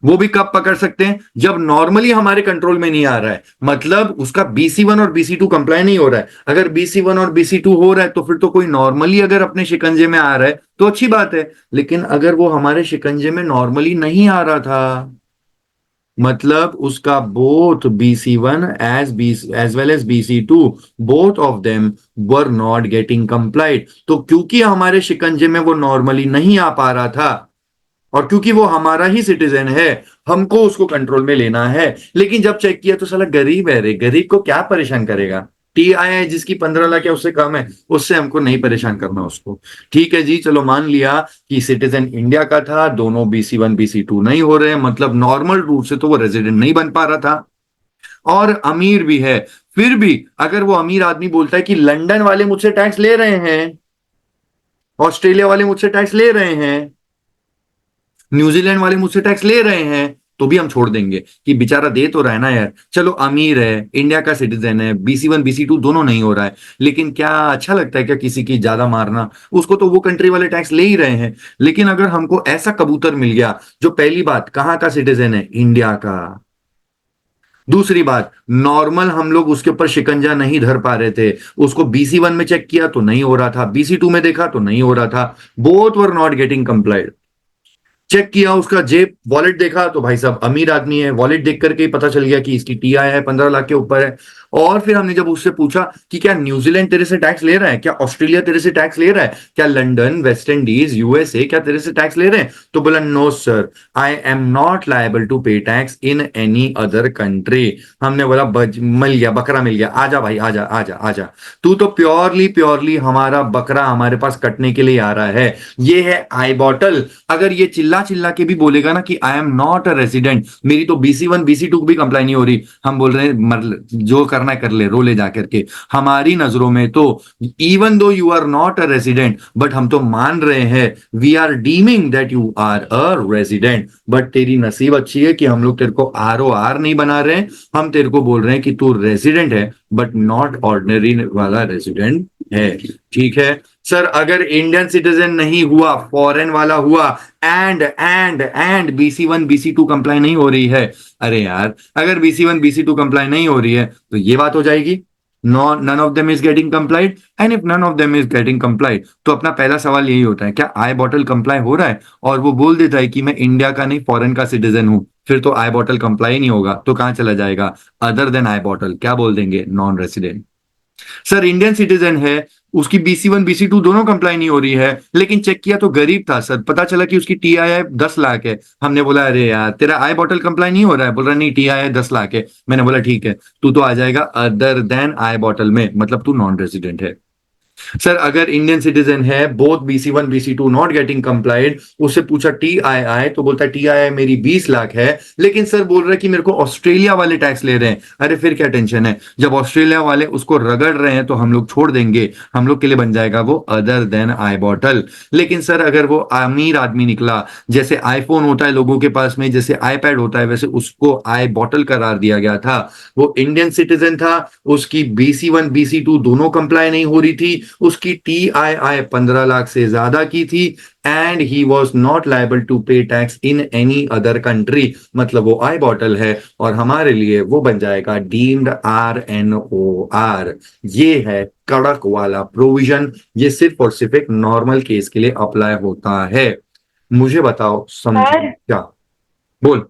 वो भी कब पकड़ सकते हैं? जब नॉर्मली हमारे कंट्रोल में नहीं आ रहा है, मतलब उसका BC1 और BC2 कंप्लाई नहीं हो रहा है। अगर BC1 और BC2 हो रहा है तो फिर तो कोई नॉर्मली अगर अपने शिकंजे में आ रहा है तो अच्छी बात है। लेकिन अगर वो हमारे शिकंजे में नॉर्मली नहीं आ रहा था, मतलब उसका both BC1 as well as BC2, both of them were not getting complied। तो क्योंकि हमारे शिकंजे में वो नॉर्मली नहीं आ पा रहा था, और क्योंकि वो हमारा ही सिटीजन है, हमको उसको कंट्रोल में लेना है। लेकिन जब चेक किया तो साला गरीब है रे, गरीब को क्या परेशान करेगा? TII जिसकी 15 लाख या उससे कम है, उससे हमको नहीं परेशान करना उसको। ठीक है जी, चलो मान लिया कि सिटीजन इंडिया का था, दोनों BC1 BC2 नहीं हो रहे, मतलब नॉर्मल रूट से तो वो रेजिडेंट नहीं बन पा रहा था, और अमीर भी है। फिर भी अगर वो अमीर आदमी बोलता है कि लंदन वाले मुझसे टैक्स ले रहे हैं, ऑस्ट्रेलिया वाले मुझसे टैक्स ले रहे हैं, न्यूजीलैंड वाले मुझसे टैक्स ले रहे हैं, तो भी हम छोड़ देंगे कि बेचारा दे तो रहा है ना यार, चलो अमीर है, इंडिया का सिटीजन है, BC1 BC2 दोनों नहीं हो रहा है। लेकिन क्या अच्छा लगता है क्या किसी की ज्यादा मारना? उसको तो वो कंट्री वाले टैक्स ले ही रहे हैं। लेकिन अगर हमको ऐसा कबूतर मिल गया जो पहली बात कहां का सिटीजन है, इंडिया का, दूसरी बात नॉर्मल हम लोग उसके ऊपर शिकंजा नहीं धर पा रहे थे, उसको BC1 में चेक किया तो नहीं हो रहा था, BC2 में देखा तो नहीं हो रहा था, both were not getting complied. Check किया, उसका जेब वॉलेट देखा तो भाई साहब अमीर आदमी है, वॉलेट देख करके ही पता चल गया कि इसकी TII है 15 लाख के ऊपर है। और फिर हमने जब उससे पूछा कि क्या न्यूजीलैंड तेरे से टैक्स ले रहा है, क्या ऑस्ट्रेलिया तेरे से टैक्स ले रहा है, क्या लंदन, वेस्ट इंडीज, USA क्या तेरे से टैक्स ले रहे हैं, तो बोला no sir, I am not liable to pay tax in any other country. हमने बोला मिल गया, बकरा मिल गया, आजा भाई, आजा आजा आजा, तू तो प्योरली प्योरली हमारा बकरा हमारे पास कटने के लिए आ रहा है। ये है आई बॉटल। अगर ये चिल्ला चिल्ला के भी बोलेगा ना कि आई एम नॉट अ रेजिडेंट, मेरी तो BC1 BC2 भी कंप्लाई नहीं हो रही, हम बोल रहे हैं जो करना है कर ले, रो ले जाकर के। हमारी नजरों में तो even though you are not a resident, but हम तो मान रहे हैं, we are deeming that you are a resident. But तेरी नसीब अच्छी है कि हम लोग तेरे को ROR नहीं बना रहे हैं, हम तेरे को बोल रहे हैं कि तू रेजिडेंट है, बट नॉट ऑर्डिनरी वाला रेजिडेंट है। ठीक है सर, अगर इंडियन सिटीजन नहीं हुआ, फॉरेन वाला हुआ, एंड BC1 BC2 कंप्लाई नहीं हो रही है, अरे यार अगर BC1 BC2 कंप्लाई नहीं हो रही है तो ये बात हो जाएगी, none of them is getting complied, and if none of them is getting complied, तो अपना पहला सवाल यही होता है, क्या आई बॉटल कंप्लाई हो रहा है? और वो बोल देता है कि मैं इंडिया का नहीं फॉरेन का सिटीजन हूं, फिर तो आई बॉटल कंप्लाई नहीं होगा, तो कहां चला जाएगा? अदर देन आई बॉटल क्या बोल देंगे? Non resident. Sir Indian citizen है, उसकी BC1 BC2 दोनों कंप्लाई नहीं हो रही है, लेकिन चेक किया तो गरीब था सर, पता चला कि उसकी TII 10 लाख है। हमने बोला अरे यार तेरा आई बॉटल कंप्लाई नहीं हो रहा है, बोल रहा नहीं TII 10 लाख है। मैंने बोला ठीक है, तू तो आ जाएगा अदर देन आई बॉटल में, मतलब तू नॉन रेजिडेंट है। सर अगर इंडियन सिटीजन है, both BC1 BC2 not getting complied, उससे पूछा TII तो बोलता है TII मेरी 20 लाख है, लेकिन सर बोल रहा है कि मेरे को ऑस्ट्रेलिया वाले टैक्स ले रहे हैं। अरे फिर क्या टेंशन है, जब ऑस्ट्रेलिया वाले उसको रगड़ रहे हैं तो हम लोग छोड़ देंगे, हम लोग के लिए बन जाएगा वो अदर देन आई बॉटल। लेकिन सर अगर वो अमीर आदमी निकला, जैसे आईफोन होता है लोगों के पास में, जैसे iPad होता है, वैसे उसको आई बॉटल करार दिया गया था, वो इंडियन सिटीजन था, उसकी BC1 BC2 दोनों कंप्लाई नहीं हो रही थी, उसकी TII 15 लाख से ज्यादा की थी, and he was not liable to pay tax in any other country, मतलब वो आई बॉटल है, और हमारे लिए वो बन जाएगा डीम्ड RNOR। ये है कड़क वाला प्रोविजन, ये सिर्फ और सिर्फ एक नॉर्मल केस के लिए अप्लाई होता है। मुझे बताओ समझो क्या? बोल।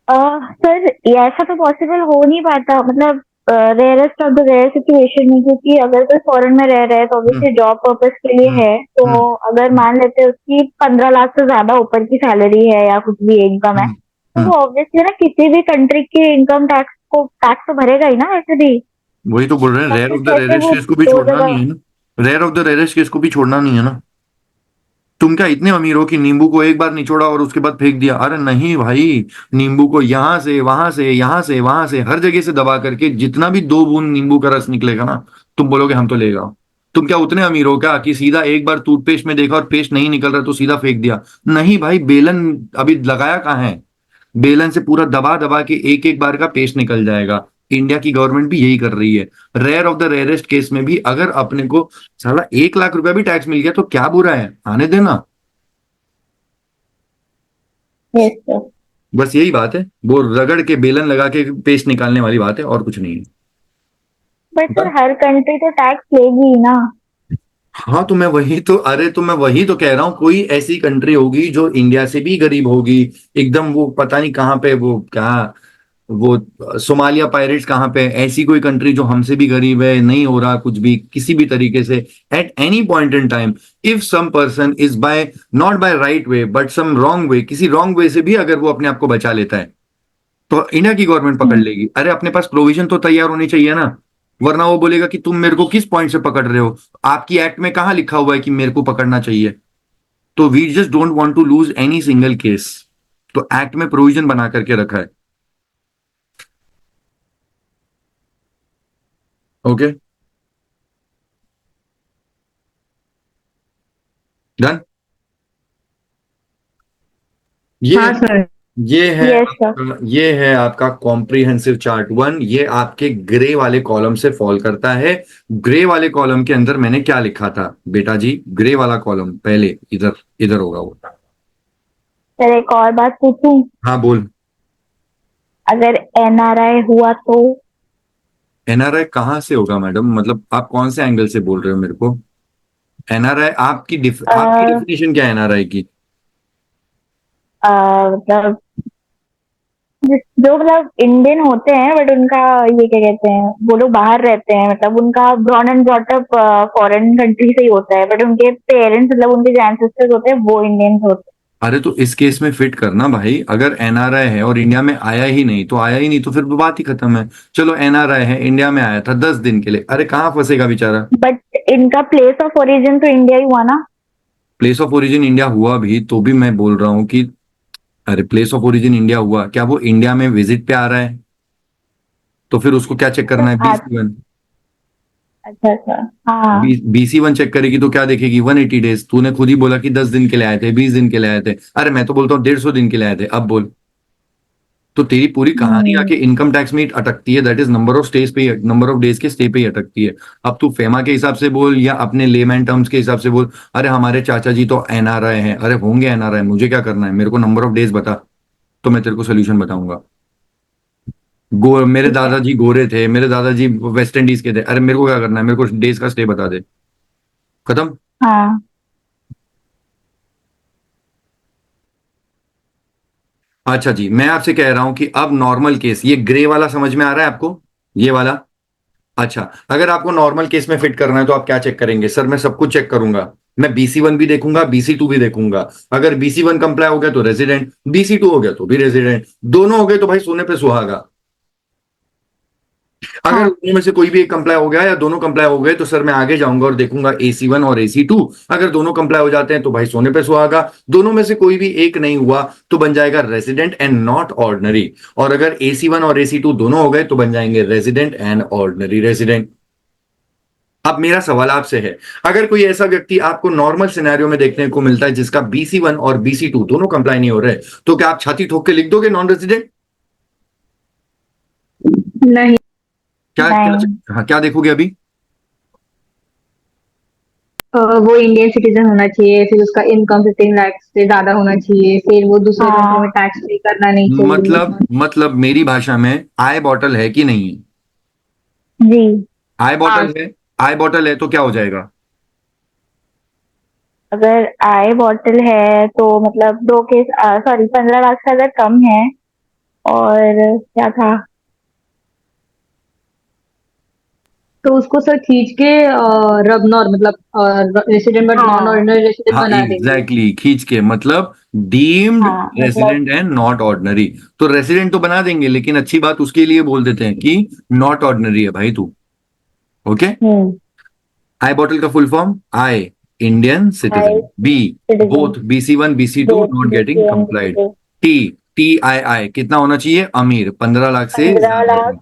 सर ऐसा तो पॉसिबल हो नहीं पाता, मतलब rarest of the rare situation में, क्योंकि अगर कोई फॉरेन में रह रहा है तो ऑब्वियसली जॉब पर्पस के लिए है, तो अगर मान लेते हैं उसकी 15 लाख से ज्यादा ऊपर की सैलरी है या कुछ भी इनकम है, तो वो ऑब्वियसली ना किसी भी कंट्री के इनकम टैक्स को टैक्स तो भरेगा ही ना वैसे भी। वही तो बोल रहे हैं, तब रेयर फिर ऑफ द कैसे रेयरेस्ट वो केस को भी दो छोड़ना जगह। नहीं है ना, rare of the rarest case को भी छोड़ना नहीं है ना। तुम क्या इतने अमीर हो कि नींबू को एक बार निचोड़ा और उसके बाद फेंक दिया? अरे नहीं भाई, नींबू को यहां से वहां से यहां से वहां से हर जगह से दबा करके जितना भी 2 बूंद नींबू का रस निकलेगा ना, तुम बोलोगे हम तो ले आओ। तुम क्या उतने अमीर हो क्या कि सीधा एक बार टूथपेस्ट में देखा और पेस्ट नहीं निकल रहा तो सीधा फेंक दिया? नहीं भाई, बेलन अभी लगाया कहाँ है? बेलन से पूरा दबा दबा के एक एक बार का पेस्ट निकल जाएगा। इंडिया की गवर्नमेंट भी यही कर रही है। Rare of the rarest case में भी अगर अपने को साला 1 लाख रुपया भी टैक्स मिल गया तो क्या बुरा है, आने देना। Yes sir. बस यही बात है, वो रगड़ के बेलन लगा के पेस्ट निकालने वाली बात है, और कुछ नहीं है। बट सर बस। हर कंट्री तो टैक्स लेगी ही ना। हाँ तो मैं वही तो, अरे तो मैं वही तो कह रहा हूँ, कोई ऐसी कंट्री होगी जो इंडिया से भी गरीब होगी एकदम, वो पता नहीं कहाँ पे, वो क्या, वो सोमालिया पायरेट्स कहाँ पे, ऐसी कोई कंट्री जो हमसे भी गरीब है, नहीं हो रहा कुछ भी किसी भी तरीके से। At any point in time, if some person is by not by right way but some wrong way, किसी रॉन्ग वे से भी अगर वो अपने आप को बचा लेता है तो इंडिया की गवर्नमेंट पकड़ हम्म। लेगी। अरे अपने पास प्रोविजन तो तैयार होनी चाहिए ना, वरना वो बोलेगा कि तुम मेरे को किस पॉइंट से पकड़ रहे हो, आपकी एक्ट में कहाँ लिखा हुआ है कि मेरे को पकड़ना चाहिए? तो we just don't want to lose any single case, तो एक्ट में प्रोविजन बना करके रखा है। Okay, done. ये हाँ सर। Yes sir. ये है आपका कॉम्प्रिहेंसिव चार्ट 1। ये आपके ग्रे वाले कॉलम से फॉल करता है। ग्रे वाले कॉलम के अंदर मैंने क्या लिखा था बेटा जी? ग्रे वाला कॉलम पहले इधर, इधर होगा वो। सर एक और बात पूछूं? हाँ बोल। अगर एनआरआई हुआ तो? एनआरआई कहाँ से होगा मैडम? मतलब आप कौन से एंगल से बोल रहे हो मेरे को? एनआरआई आपकी अ, डेफिनेशन क्या है एनआरआई की? मतलब जो मतलब इंडियन होते हैं बट उनका ये क्या कहते हैं, वो लोग बाहर रहते हैं, मतलब उनका born and brought up foreign country से ही होता है, बट उनके पेरेंट्स मतलब उनके जो एंसेस्टर्स होते हैं वो इंडियंस होते अरे तो इस केस में फिट करना भाई, अगर एनआरआई है और इंडिया में आया ही नहीं तो आया ही नहीं, तो फिर बात ही खत्म है। चलो एनआरआई है, इंडिया में आया था 10 दिन के लिए, अरे कहाँ फंसेगा बेचारा? हैं, बट इनका प्लेस ऑफ ओरिजिन तो इंडिया ही हुआ ना। प्लेस ऑफ ओरिजिन इंडिया हुआ भी तो भी मैं बोल रहा हूँ कि, अरे प्लेस ऑफ ओरिजिन इंडिया हुआ, क्या वो इंडिया में विजिट पे आ रहा है? तो फिर उसको क्या चेक सर करना है? आज। BC1। अच्छा अच्छा। हाँ। BC1 चेक करेगी तो क्या देखेगी? 180 डेज। तूने खुद ही बोला कि 10 दिन के लिए आए थे, 20 दिन के लिए आए थे, अरे मैं तो बोलता हूँ 150 दिन के लिए आए थे। अब बोल, तो तेरी पूरी कहानी हम्म। आके इनकम टैक्स में ही अटकती है, that is number of stage पे, नंबर ऑफ डेज के स्टे पे ही अटकती है। अब तू फेमा के हिसाब से बोल या अपने लेमैन टर्म्स के हिसाब से बोल, अरे हमारे चाचा जी तो एनआरआई हैं, अरे होंगे एनआरआई, मुझे क्या करना है? मेरे को नंबर ऑफ डेज बता, तो मैं तेरे को सोल्यूशन बताऊंगा। मेरे ठीक है। दादाजी गोरे थे, मेरे दादाजी वेस्ट इंडीज के थे, अरे मेरे को क्या करना है? मेरे को डेज का स्टे बता दे, खत्म। हाँ। अच्छा जी, मैं आपसे कह रहा हूं कि अब नॉर्मल केस, ये ग्रे वाला समझ में आ रहा है आपको, ये वाला? अच्छा, अगर आपको नॉर्मल केस में फिट करना है तो आप क्या चेक करेंगे? सर मैं सब कुछ चेक करूंगा, मैं BC1 भी देखूंगा, BC2 भी देखूंगा। अगर BC1 कंप्लाई हो गया तो रेजिडेंट, BC2 हो गया तो भी रेजिडेंट, दोनों हो गए तो भाई सोने पे सुहागा। अगर हाँ। दोनों में से कोई भी एक कंप्लाई हो गया या दोनों कंप्लाई हो गए तो सर मैं आगे जाऊंगा और देखूंगा AC1 और AC2। अगर दोनों कंप्लाई हो जाते हैं तो भाई सोने पे सुहागा। दोनों में से कोई भी एक नहीं हुआ तो बन जाएगा रेजिडेंट एंड नॉट ऑर्डिनरी। और अगर AC1 और AC2 दोनों हो गए तो बन जाएंगे रेजिडेंट एंड ऑर्डिनरी रेजिडेंट। अब मेरा सवाल आपसे है, अगर कोई ऐसा व्यक्ति आपको नॉर्मल सिनेरियो में देखने को मिलता है जिसका BC1 और BC2 दोनों कंप्लाई नहीं हो रहे, तो क्या आप छाती ठोक के लिख दोगे नॉन रेजिडेंट? नहीं। क्या क्या? नहीं। हाँ, क्या देखोगे अभी? वो इंडियन सिटीजन होना चाहिए, फिर उसका इनकम 15 लाख से ज्यादा होना चाहिए, फिर वो दूसरे कंट्री में हाँ। टैक्स पे करना नहीं चाहिए। मतलब मेरी भाषा में आई बॉटल है कि नहीं है? जी। आई हाँ। बॉटल है, आई बॉटल है तो क्या हो जाएगा? अगर आई बॉटल है तो मतलब 2 केस, सॉरी 15 लाख से अगर कम है, और क्या था? तो उसको सर खींच के रब नॉर मतलब रेसिडेंट बट नॉन हाँ। ऑर्डिनरी रेसिडेंट हाँ बना देंगे। एग्जैक्टली exactly, खींच के मतलब डीम्ड हाँ मतलब। Resident and not ordinary. तो रेसिडेंट तो बना देंगे लेकिन अच्छी बात उसके लिए बोल देते हैं कि नॉट ऑर्डिनरी है भाई तू। ओके, आई बॉटल का full form I Indian citizen, B both BC1 BC2 not getting complied, TII कितना होना चाहिए, अमीर 15 लाख से 15 लाख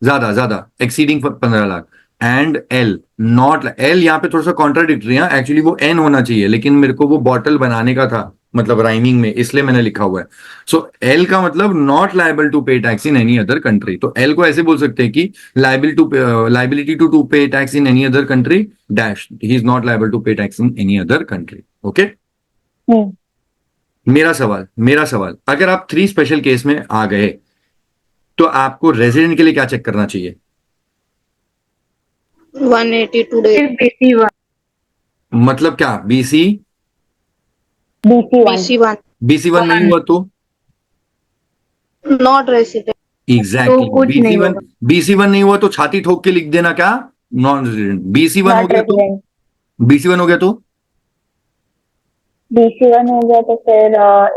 ज्यादा ज्यादा exceeding 15 lakh, and L not, L यहाँ पे थोड़ा सा कॉन्ट्राडिक्टरी है, एक्चुअली वो एन होना चाहिए लेकिन मेरे को वो बॉटल बनाने का था मतलब राइमिंग में, इसलिए मैंने लिखा हुआ है। सो एल का मतलब not liable to pay tax in any other country, तो एल को ऐसे बोल सकते हैं कि liability to pay tax in any other country dash, he is not liable to pay tax in any other country. Okay, मेरा सवाल अगर आप 3 स्पेशल केस में आ गए तो आपको रेजिडेंट के लिए क्या चेक करना चाहिए? 182 days. फिर BC1 मतलब क्या, BC BC1 BC1 नहीं हुआ तो not resident. एग्जैक्टली तो कुछ नहीं होगा। BC1 नहीं हुआ तो छाती ठोक के लिख देना क्या, नॉन रेजिडेंट। BC1 हो नॉट गया तो रेजिडेंट, BC1 हो गया तो BC1 हो गया तो फिर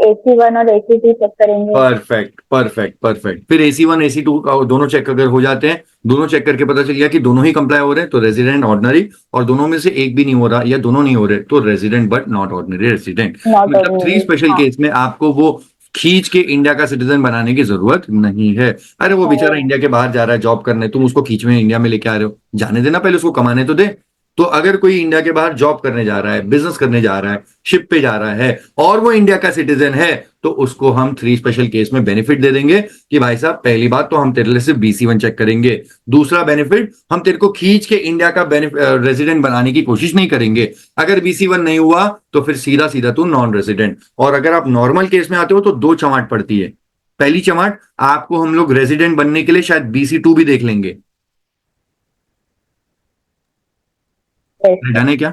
AC1 और AC2 चेक करेंगे। परफेक्ट परफेक्ट परफेक्ट, फिर AC1 AC2 का दोनों चेक अगर हो जाते हैं, दोनों चेक करके पता चल गया कि दोनों ही कंप्लाई हो रहे हैं तो रेजिडेंट ऑर्डिनरी, और दोनों में से एक भी नहीं हो रहा या दोनों नहीं हो रहे तो resident but not ordinary resident. Not मतलब 3 स्पेशल हाँ, केस में आपको वो खींच के इंडिया का सिटीजन बनाने की जरूरत नहीं है। अरे वो बेचारा इंडिया के बाहर जा रहा है जॉब करने, तुम उसको खींच में इंडिया में लेके आ रहे हो, जाने देना, पहले उसको कमाने तो दे। तो अगर कोई इंडिया के बाहर जॉब करने जा रहा है, बिजनेस करने जा रहा है, शिप पे जा रहा है और वो इंडिया का सिटीजन है तो उसको हम 3 स्पेशल केस में बेनिफिट दे देंगे कि भाई साहब पहली बात तो हम तेरे लिए सिर्फ BC1 चेक करेंगे, दूसरा बेनिफिट हम तेरे को खींच के इंडिया का रेजिडेंट बनाने की कोशिश नहीं करेंगे। अगर BC1 नहीं हुआ तो फिर सीधा सीधा तू नॉन रेजिडेंट। और अगर आप नॉर्मल केस में आते हो तो 2 चमाट पड़ती है। पहली चमाट, आपको हम लोग रेजिडेंट बनने के लिए शायद BC2 भी देख लेंगे, डन है क्या?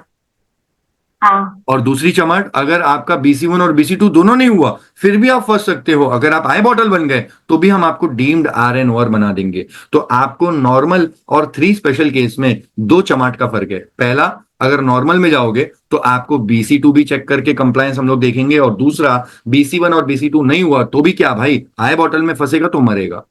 हाँ, और दूसरी चमाट, अगर आपका BC1 और BC2 दोनों नहीं हुआ फिर भी आप फंस सकते हो, अगर आप आई बॉटल बन गए तो भी हम आपको डीम्ड RN बना देंगे। तो आपको नॉर्मल और 3 स्पेशल केस में 2 चमाट का फर्क है। पहला, अगर नॉर्मल में जाओगे तो आपको BC2 भी चेक करके कंप्लायंस हम लोग देखेंगे, और दूसरा BC1 और BC2 नहीं हुआ तो भी क्या भाई, आई बॉटल में फंसेगा तो मरेगा।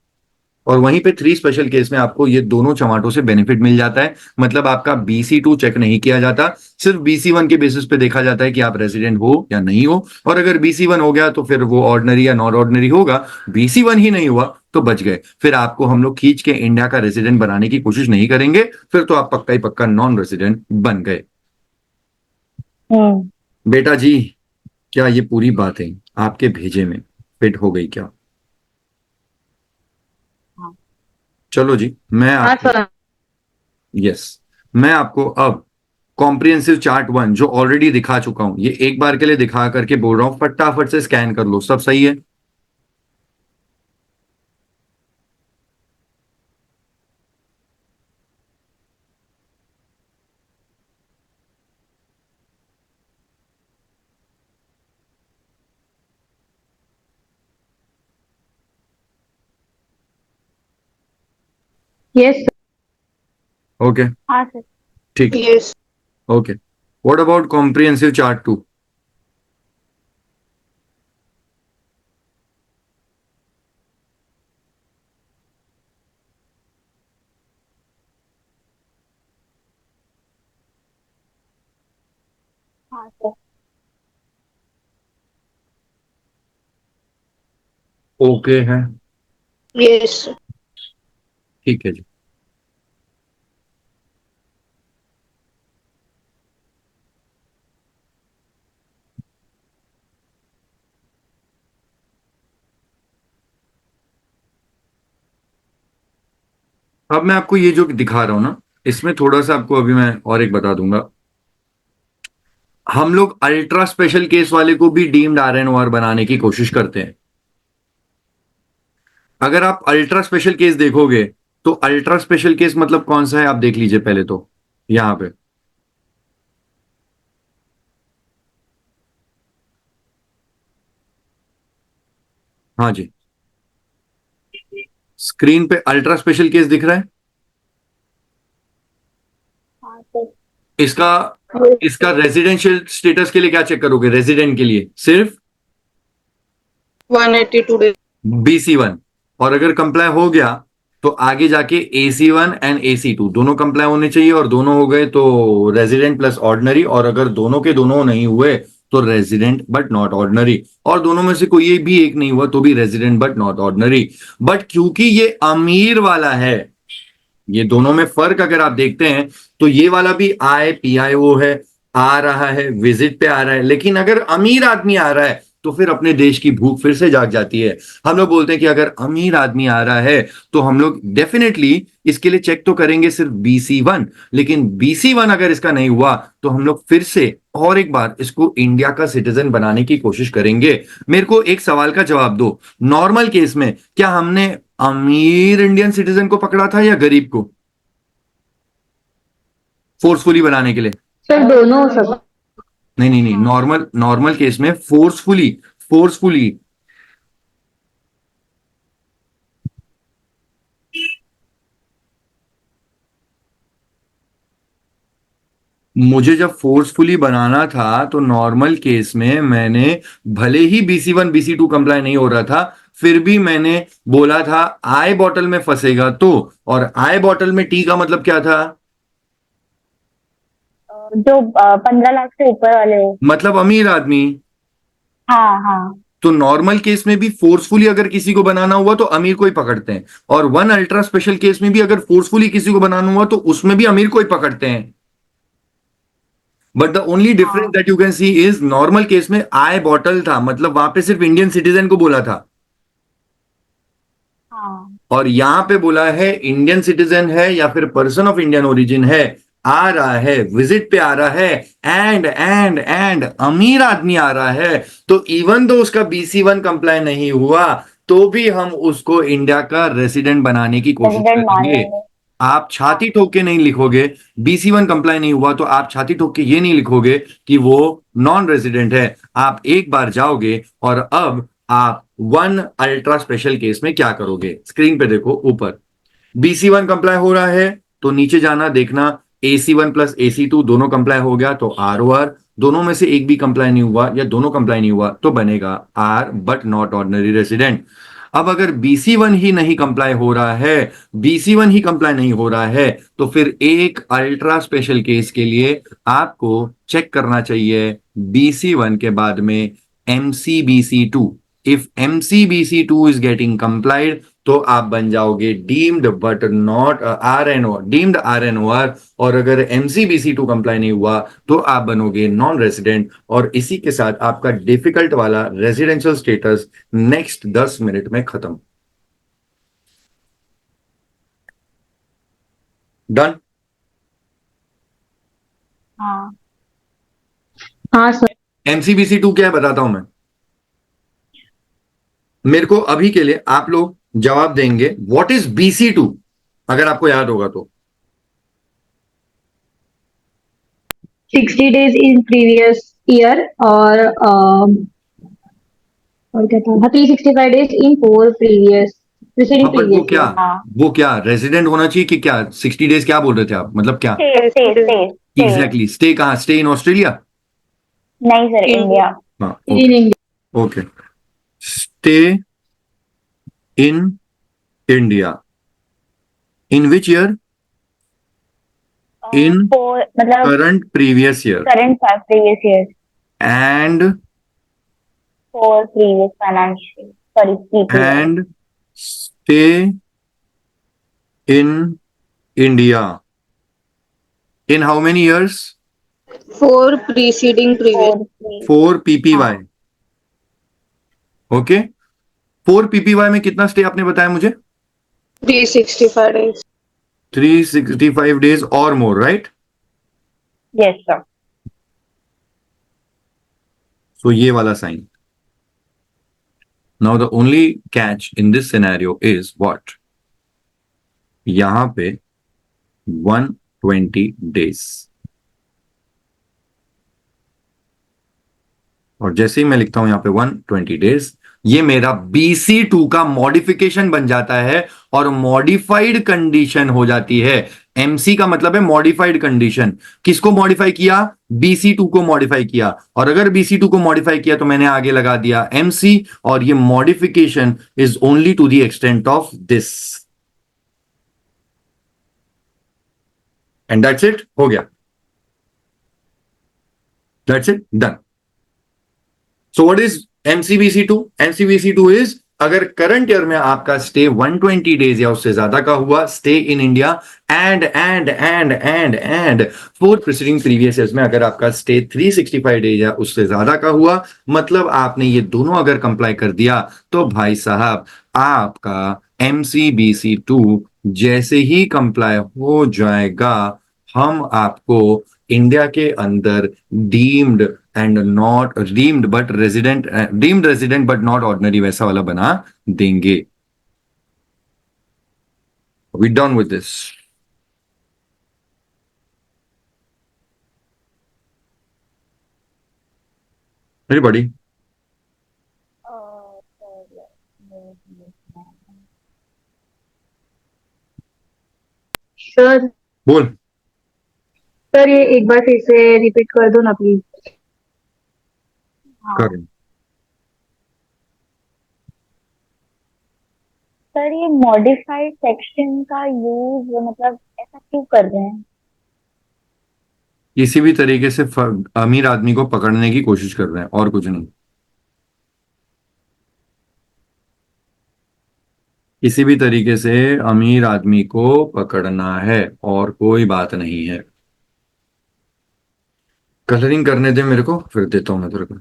और वहीं पे 3 स्पेशल केस में आपको ये दोनों चमाटों से बेनिफिट मिल जाता है, मतलब आपका BC2 चेक नहीं किया जाता, सिर्फ BC1 के बेसिस पे देखा जाता है कि आप रेजिडेंट हो या नहीं हो। और अगर BC1 हो गया तो फिर वो ऑर्डिनरी या नॉन ऑर्डिनरी होगा, BC1 ही नहीं हुआ तो बच गए, फिर आपको हम लोग खींच के इंडिया का रेजिडेंट बनाने की कोशिश नहीं करेंगे, फिर तो आप पक्का ही पक्का नॉन रेजिडेंट बन गए। बेटा जी, क्या ये पूरी बातें आपके भेजे में फिट हो गई क्या? चलो जी, मैं हाँ आपको सर। यस, मैं आपको अब कॉम्प्रिहेंसिव चार्ट 1 जो ऑलरेडी दिखा चुका हूं, ये एक बार के लिए दिखा करके बोल रहा हूं, फटाफट से स्कैन कर लो, सब सही है? यस ओके, हाँ सर, ठीक, Yes. Okay. What about comprehensive chart 2? हाँ सर, ओके है, Yes. ठीक है जी। अब मैं आपको ये जो दिखा रहा हूं ना, इसमें थोड़ा सा आपको अभी मैं और एक बता दूंगा, हम लोग अल्ट्रा स्पेशल केस वाले को भी डीम्ड RN बनाने की कोशिश करते हैं। अगर आप अल्ट्रा स्पेशल केस देखोगे तो अल्ट्रा स्पेशल केस मतलब कौन सा है आप देख लीजिए पहले तो, यहां पे हाँ जी, स्क्रीन पे अल्ट्रा स्पेशल केस दिख रहा है। हाँ सर, इसका इसका रेजिडेंशियल स्टेटस के लिए क्या चेक करोगे? रेजिडेंट के लिए सिर्फ 182 days. BC1, और अगर कंप्लाई हो गया तो आगे जाके AC1 एंड AC2 दोनों कंप्लाई होने चाहिए, और दोनों हो गए तो रेजिडेंट प्लस ऑर्डिनरी, और अगर दोनों के दोनों नहीं हुए तो रेजिडेंट बट नॉट ऑर्डिनरी, और दोनों में से कोई भी एक नहीं हुआ तो भी resident but not ordinary. But क्योंकि ये अमीर वाला है, ये दोनों में फर्क अगर आप देखते हैं तो ये वाला भी PIO है, आ रहा है, विजिट पे आ रहा है, लेकिन अगर अमीर आदमी आ रहा है तो फिर अपने देश की भूख फिर से जाग जाती है। हम लोग बोलते हैं कि अगर अमीर आदमी आ रहा है तो हम लोग डेफिनेटली इसके लिए चेक तो करेंगे सिर्फ BC1, लेकिन BC1 अगर इसका नहीं हुआ तो हम लोग फिर से और एक बार इसको इंडिया का सिटीजन बनाने की कोशिश करेंगे। मेरे को एक सवाल का जवाब दो, नॉर्मल केस में क्या हमने अमीर इंडियन सिटीजन को पकड़ा था या गरीब को फोर्सफुली बनाने के लिए? सर दोनों हो सकता नहीं नहीं नहीं, नॉर्मल नॉर्मल केस में फोर्सफुली फोर्सफुली मुझे जब फोर्सफुली बनाना था तो नॉर्मल केस में मैंने, भले ही BC1 BC2 कंप्लाई नहीं हो रहा था, फिर भी मैंने बोला था आई बॉटल में फंसेगा तो, और आई बॉटल में टी का मतलब क्या था? जो 15 लाख से ऊपर वाले हो। मतलब अमीर आदमी। हाँ हाँ। तो नॉर्मल केस में भी फोर्सफुली अगर किसी को बनाना हुआ तो अमीर को ही पकड़ते हैं, और वन अल्ट्रा स्पेशल केस में भी अगर फोर्सफुली किसी को बनाना हुआ तो उसमें भी अमीर को ही पकड़ते हैं। But the only difference that you can see is, normal case में आई बॉटल था, मतलब वहां पे सिर्फ इंडियन सिटीजन को बोला था, हाँ और यहां पे बोला है इंडियन सिटीजन है या फिर पर्सन ऑफ इंडियन ओरिजिन है, आ रहा है, विजिट पे आ रहा है, एंड अमीर आदमी आ रहा है, तो इवन दो उसका BC1 कंप्लाई नहीं हुआ तो भी हम उसको इंडिया का रेसिडेंट बनाने की कोशिश रेजिडेंट मान करेंगे। लेंगे। आप छाती ठोक के नहीं लिखोगे BC1 कंप्लाई नहीं हुआ, तो आप छाती ठोक के ये नहीं लिखोगे कि वो नॉन रेजिडेंट है। आप एक बार जाओगे और अब आप वन अल्ट्रा स्पेशल केस में क्या करोगे, स्क्रीन पे देखो ऊपर, BC1 कंप्लाई हो रहा है तो नीचे जाना, देखना AC1 प्लस AC2 दोनों कंप्लाई हो गया तो ROR, दोनों में से एक भी कंप्लाई नहीं हुआ या दोनों कंप्लाई नहीं हुआ तो बनेगा R but not ordinary resident. अब अगर BC1 ही नहीं कंप्लाई हो रहा है, BC1 ही कंप्लाई नहीं हो रहा है, तो फिर एक अल्ट्रा स्पेशल केस के लिए आपको चेक करना चाहिए BC1 के बाद में MCBC2। If MCBC2 is getting complied तो आप बन जाओगे deemed but not RNO, deemed RNOR, और अगर MCBC2 कंप्लाई नहीं हुआ तो आप बनोगे नॉन रेजिडेंट। और इसी के साथ आपका डिफिकल्ट वाला रेजिडेंशियल स्टेटस नेक्स्ट 10 मिनट में खत्म। डन? हाँ हाँ सर। MCBC2 क्या है बताता हूं मैं, मेरे को अभी के लिए आप लोग जवाब देंगे व्हाट इज BC2, अगर आपको याद होगा तो। 60 days in previous year और क्या था, 365 days in 4 previous preceding हाँ, but वो previous क्या, year। हाँ। वो क्या रेजिडेंट होना चाहिए कि क्या 60 डेज, क्या बोल रहे थे आप, मतलब क्या? स्टे एग्जैक्टली स्टे कहाँ, स्टे इन ऑस्ट्रेलिया? नहीं सर, इंडिया। हाँ in India। Okay, stay in India in which year? In मतलब current previous year current previous year and for previous financial, sorry CP। And stay in India in how many years? For preceding previous. 4 PPY। Okay, 4 PPY में कितना stay आपने बताया मुझे? 365 days. 365 days और more, right? Yes sir. So ये वाला sign. Now the only catch in this scenario is what, यहां पे 120 डेज, और जैसे ही मैं लिखता हूं यहां पे 120 डेज, ये मेरा BC2 का मॉडिफिकेशन बन जाता है और मॉडिफाइड कंडीशन हो जाती है। MC का मतलब है मॉडिफाइड कंडीशन। किसको मॉडिफाई किया? BC2 को मॉडिफाई किया, और अगर BC2 को मॉडिफाई किया तो मैंने आगे लगा दिया MC, और ये modification is only to the extent of this. And that's it, हो गया, that's it, done. So what is MCBC2? MCBC2 is अगर करंट ईयर में आपका स्टे 120 डेज या उससे ज्यादा का हुआ, stay in India, and 4 preceding previous years में अगर आपका स्टे 365 डेज या उससे ज्यादा का हुआ, मतलब आपने ये दोनों अगर कंप्लाई कर दिया, तो भाई साहब आपका MCBC2 जैसे ही कंप्लाई हो जाएगा, हम आपको इंडिया के अंदर deemed and not deemed but resident but not ordinary वैसा वाला बना देंगे. We done with this. Everybody sir बोल. सर ये एक बार फिर से रिपीट कर दो ना प्लीज. कर सर ये मॉडिफाइड सेक्शन का यूज मतलब ऐसा क्यों कर रहे हैं? किसी भी तरीके से अमीर आदमी को पकड़ने की कोशिश कर रहे हैं, और कुछ नहीं. किसी भी तरीके से अमीर आदमी को पकड़ना है और कोई बात नहीं है. कलरिंग करने दे मेरे को, फिर देता हूं मैं तेरे को.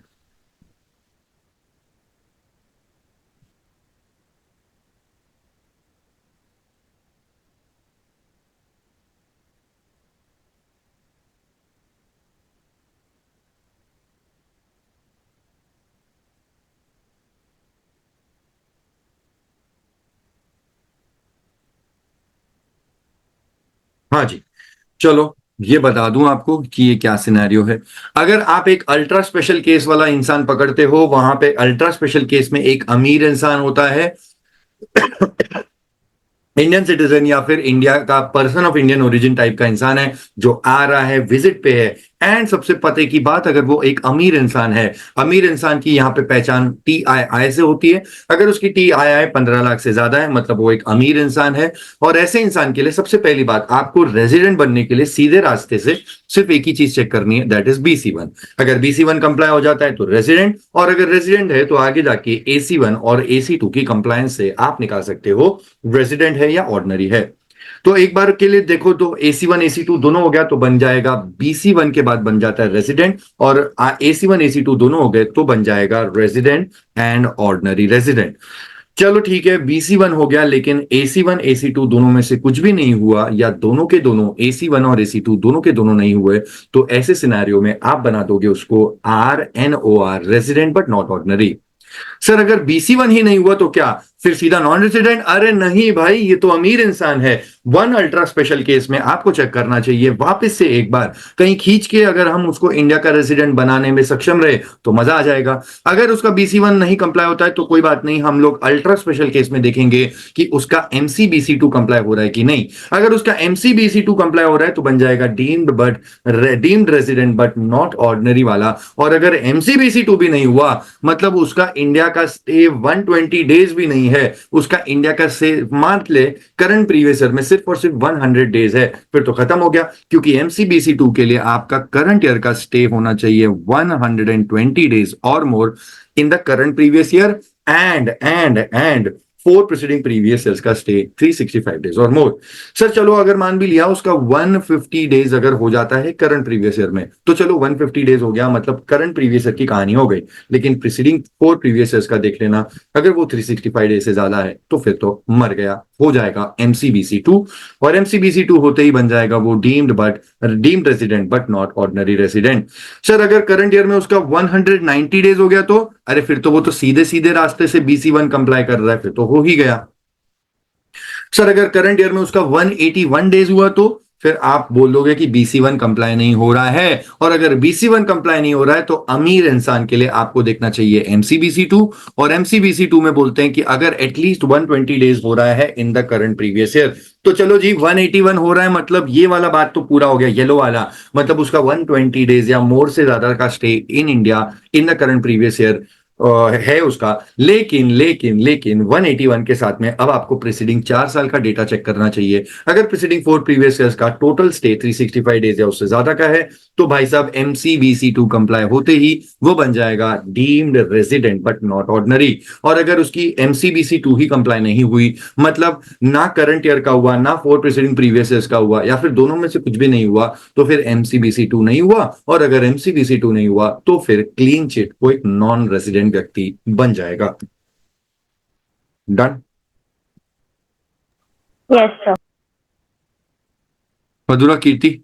हाँ जी, चलो ये बता दूं आपको कि ये क्या सिनेरियो है. अगर आप एक अल्ट्रा स्पेशल केस वाला इंसान पकड़ते हो, वहां पे अल्ट्रा स्पेशल केस में एक अमीर इंसान होता है, इंडियन सिटीजन या फिर इंडिया का person of Indian origin type का इंसान है, जो आ रहा है, विजिट पे है. एंड सबसे पते की बात, अगर वो एक अमीर इंसान है, अमीर इंसान की यहां पे पहचान TII से होती है. अगर उसकी TII 15 लाख से ज्यादा है, मतलब वो एक अमीर इंसान है. और ऐसे इंसान के लिए सबसे पहली बात, आपको रेजिडेंट बनने के लिए सीधे रास्ते से सिर्फ एक ही चीज चेक करनी है, दैट इज BC1. अगर BC1 कंप्लाई हो जाता है तो रेजिडेंट, और अगर रेजिडेंट है तो आगे जाके AC1 और AC2 की कंप्लायंस से आप निकाल सकते हो रेजिडेंट है या ऑर्डिनरी है. तो एक बार के लिए देखो तो AC1 AC2 दोनों हो गया तो बन जाएगा BC1 के बाद बन जाता है रेजिडेंट, और AC1 AC2 दोनों हो गए तो बन जाएगा रेजिडेंट एंड ऑर्डिनरी रेजिडेंट. चलो ठीक है, BC1 हो गया, लेकिन AC1 AC2 दोनों में से कुछ भी नहीं हुआ, या दोनों के दोनों AC1 और AC2 दोनों के दोनों नहीं हुए, तो ऐसे सिनेरियो में आप बना दोगे उसको RNOR, resident but not ordinary. Sir अगर BC1 ही नहीं हुआ तो क्या, फिर सीधा नॉन रेजिडेंट? अरे नहीं भाई, ये तो अमीर इंसान है. वन अल्ट्रा स्पेशल केस में आपको चेक करना चाहिए वापस से एक बार, कहीं खींच के अगर हम उसको इंडिया का रेजिडेंट बनाने में सक्षम रहे तो मजा आ जाएगा. अगर उसका BC1 नहीं कंप्लाई होता है तो कोई बात नहीं, हम लोग अल्ट्रा स्पेशल केस में देखेंगे कि उसका MCBC2 कंप्लाई हो रहा है कि नहीं. अगर उसका MCBC2 कंप्लाई हो रहा है तो बन जाएगा deemed resident but not ordinary वाला. और अगर MCBC2 भी नहीं हुआ, मतलब उसका इंडिया का स्टे 120 डेज भी नहीं है, उसका इंडिया का से मान ले करंट प्रीवियस ईयर में सिर्फ और सिर्फ 100 डेज है, फिर तो खत्म हो गया. क्योंकि MCBC2 के लिए आपका करंट ईयर का स्टे होना चाहिए 120 डेज और more in the current previous year, and 4 preceding previous years का स्टे 365 डेज और मोर. सर चलो अगर मान भी लिया उसका 150 डेज अगर हो जाता है करंट प्रीवियस ईयर में, तो चलो 150 डेज हो गया, मतलब करंट प्रीवियस ईयर की कहानी हो गई. लेकिन प्रीसीडिंग 4 प्रीवियस ईयर्स का देख लेना, अगर वो 365 डेज से ज्यादा है तो फिर तो मर गया, हो जाएगा MCBC2. और MCBC2 होते ही बन जाएगा वो deemed resident but not ordinary resident. Sir अगर करंट ईयर में उसका 190 डेज हो गया तो, अरे फिर तो वो तो सीधे सीधे रास्ते से BC1 कंप्लाई कर रहा है, फिर तो हो ही गया. सर अगर करंट ईयर में उसका 181 डेज हुआ तो फिर आप बोल दोगे कि BC1 कंप्लाई नहीं हो रहा है. और अगर BC1 कंप्लाई नहीं हो रहा है तो अमीर इंसान के लिए आपको देखना चाहिए MCBC2. और MCBC2 में बोलते हैं कि अगर एटलीस्ट 120 डेज हो रहा है इन द करंट प्रीवियस ईयर, तो चलो जी 181 हो रहा है, मतलब ये वाला बात तो पूरा हो गया, येलो वाला, मतलब उसका 120 डेज या मोर से ज्यादा का stay in India in the current previous year है उसका, लेकिन लेकिन लेकिन 181 के साथ में अब आपको प्रीसीडिंग 4 साल का डेटा चेक करना चाहिए। अगर प्रीसीडिंग 4 प्रीवियस ईयर्स का टोटल स्टे 365 डेज या उससे ज्यादा का है तो भाई साहब MCBC2 कंप्लाई होते ही वो बन जाएगा deemed resident but not ordinary. और अगर उसकी MCBC2 ही कंप्लाई नहीं हुई, मतलब ना करंट ईयर का हुआ ना 4 प्रीसीडिंग प्रीवियस ईयर्स का हुआ या फिर दोनों में से कुछ भी नहीं हुआ, तो फिर MCBC2 नहीं हुआ। और अगर MCBC2 नहीं हुआ तो फिर क्लीन चिट वो एक नॉन रेजिडेंट व्यक्ति बन जाएगा। Done. Yes sir. Madhura, Kirti,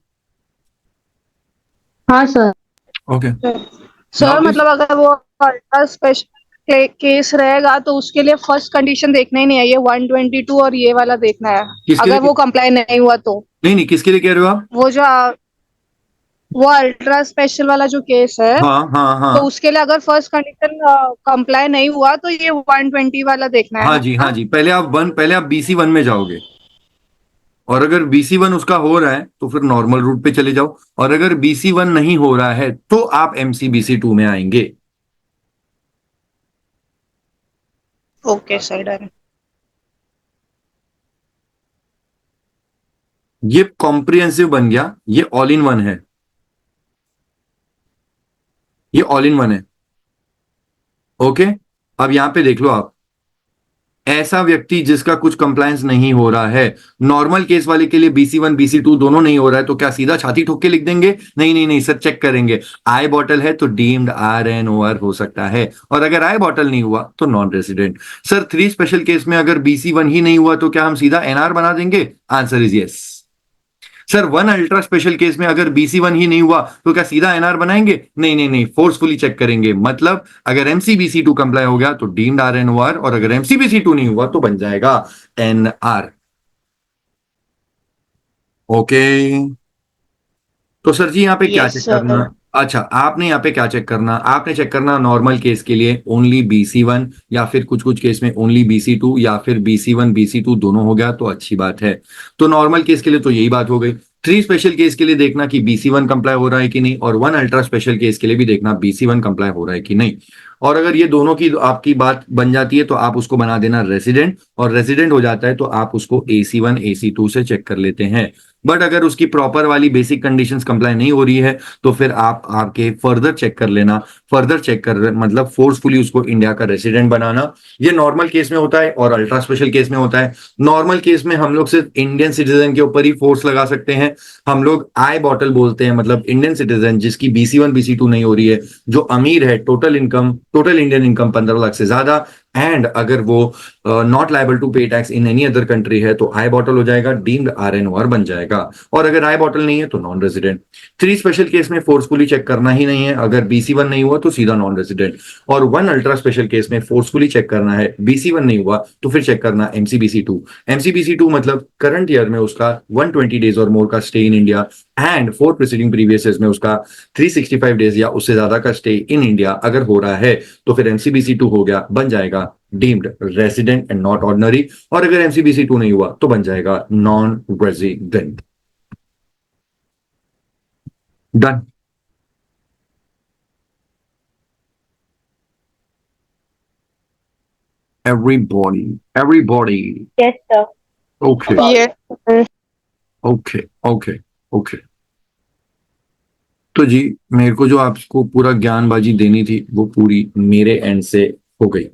हाँ सर। ओके। सर Now, मतलब अगर वो अल्ट्रा स्पेशल केस रहेगा तो उसके लिए फर्स्ट कंडीशन देखना ही नहीं है, ये 122 और ये वाला देखना है। किसके अगर लिए? वो कंप्लाई नहीं हुआ तो नहीं नहीं, किसके लिए कह रहे हो आप? वो अल्ट्रा स्पेशल वाला जो केस है, हाँ हाँ हाँ तो उसके लिए अगर फर्स्ट कंडीशन कंप्लाई नहीं हुआ तो ये 120 वाला देखना है हाँ ना। जी, हाँ जी। पहले आप BC1 में जाओगे, और अगर BC1 उसका हो रहा है तो फिर नॉर्मल रूट पे चले जाओ, और अगर BC1 नहीं हो रहा है तो आप MCBC2 में आएंगे। Okay sir, done. ये कॉम्प्रिहेंसिव बन गया, ये ऑल इन वन है, ये ऑल इन वन है। ओके, अब यहां पे देख लो आप, ऐसा व्यक्ति जिसका कुछ कंप्लायंस नहीं हो रहा है, नॉर्मल केस वाले के लिए BC1 BC2 दोनों नहीं हो रहा है तो क्या सीधा छाती ठोक के लिख देंगे? नहीं नहीं नहीं सर, चेक करेंगे। आई बॉटल है तो डीम्ड RNOR हो सकता है, और अगर आई बॉटल नहीं हुआ तो non resident. Sir 3 special case में अगर BC1 ही नहीं हुआ तो क्या हम सीधा NR बना देंगे? Answer is yes. Sir 1 ultra special case में अगर BC1 ही नहीं हुआ तो क्या सीधा NR बनाएंगे? नहीं नहीं नहीं, फोर्सफुली चेक करेंगे। मतलब अगर MCBC2 कंप्लाई हो गया तो डीम्ड RNOR, और अगर MCBC2 नहीं हुआ तो बन जाएगा NR। ओके, तो सर जी यहाँ पे क्या यस चेक सर। करना? अच्छा, आपने यहाँ पे क्या चेक करना? आपने चेक करना नॉर्मल केस के लिए ओनली BC1, या फिर कुछ कुछ केस में ओनली BC2, या फिर BC1 BC2 दोनों हो गया तो अच्छी बात है। तो नॉर्मल केस के लिए तो यही बात हो गई। 3 स्पेशल केस के लिए देखना कि BC1 कंप्लाई हो रहा है कि नहीं, और 1 अल्ट्रा स्पेशल केस के लिए भी देखना BC1 कंप्लाई हो रहा है कि नहीं। और अगर ये दोनों की आपकी बात बन जाती है तो आप उसको बना देना रेजिडेंट, और रेजिडेंट हो जाता है तो आप उसको AC1 AC2 से चेक कर लेते हैं। बट अगर उसकी प्रॉपर वाली बेसिक कंडीशंस कंप्लाई नहीं हो रही है तो फिर आप आपके फर्दर चेक कर लेना। फर्दर चेक कर मतलब फोर्सफुली उसको इंडिया का रेसिडेंट बनाना। ये नॉर्मल केस में होता है और अल्ट्रा स्पेशल केस में होता है। नॉर्मल केस में हम लोग सिर्फ इंडियन सिटीजन के ऊपर ही फोर्स लगा सकते हैं। हम लोग आई बॉटल बोलते हैं, मतलब इंडियन सिटीजन जिसकी BC1 BC2 नहीं हो रही है, जो अमीर है, टोटल इंडियन इनकम 15 लाख से ज्यादा, एंड अगर वो not liable to pay tax in any other country है तो आई बॉटल हो जाएगा, डीम्ड RNOR बन जाएगा। और अगर आई बॉटल नहीं है तो नॉन रेजिडेंट। 3 स्पेशल केस में फोर्सफुली चेक करना ही नहीं है, अगर BC1 नहीं हुआ तो सीधा नॉन रेजिडेंट। और 1 अल्ट्रा स्पेशल केस में फोर्सफुली चेक करना है, BC1 नहीं हुआ तो फिर चेक करना MCBC2। MCBC2 मतलब करंट ईयर में उसका 120 डेज और मोर का stay in India, and 4 preceding previous years में उसका 365 डेज या उससे ज्यादा का स्टे इन इंडिया अगर हो रहा है तो फिर MCBC2 हो गया, बन जाएगा deemed resident and not ordinary. और अगर MCBC2 नहीं हुआ तो बन जाएगा non resident. Done. everybody yes sir. okay ये okay okay okay। तो जी, मेरे को जो आपको पूरा ज्ञानबाजी देनी थी वो पूरी मेरे एंड से हो गई।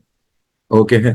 ओके है।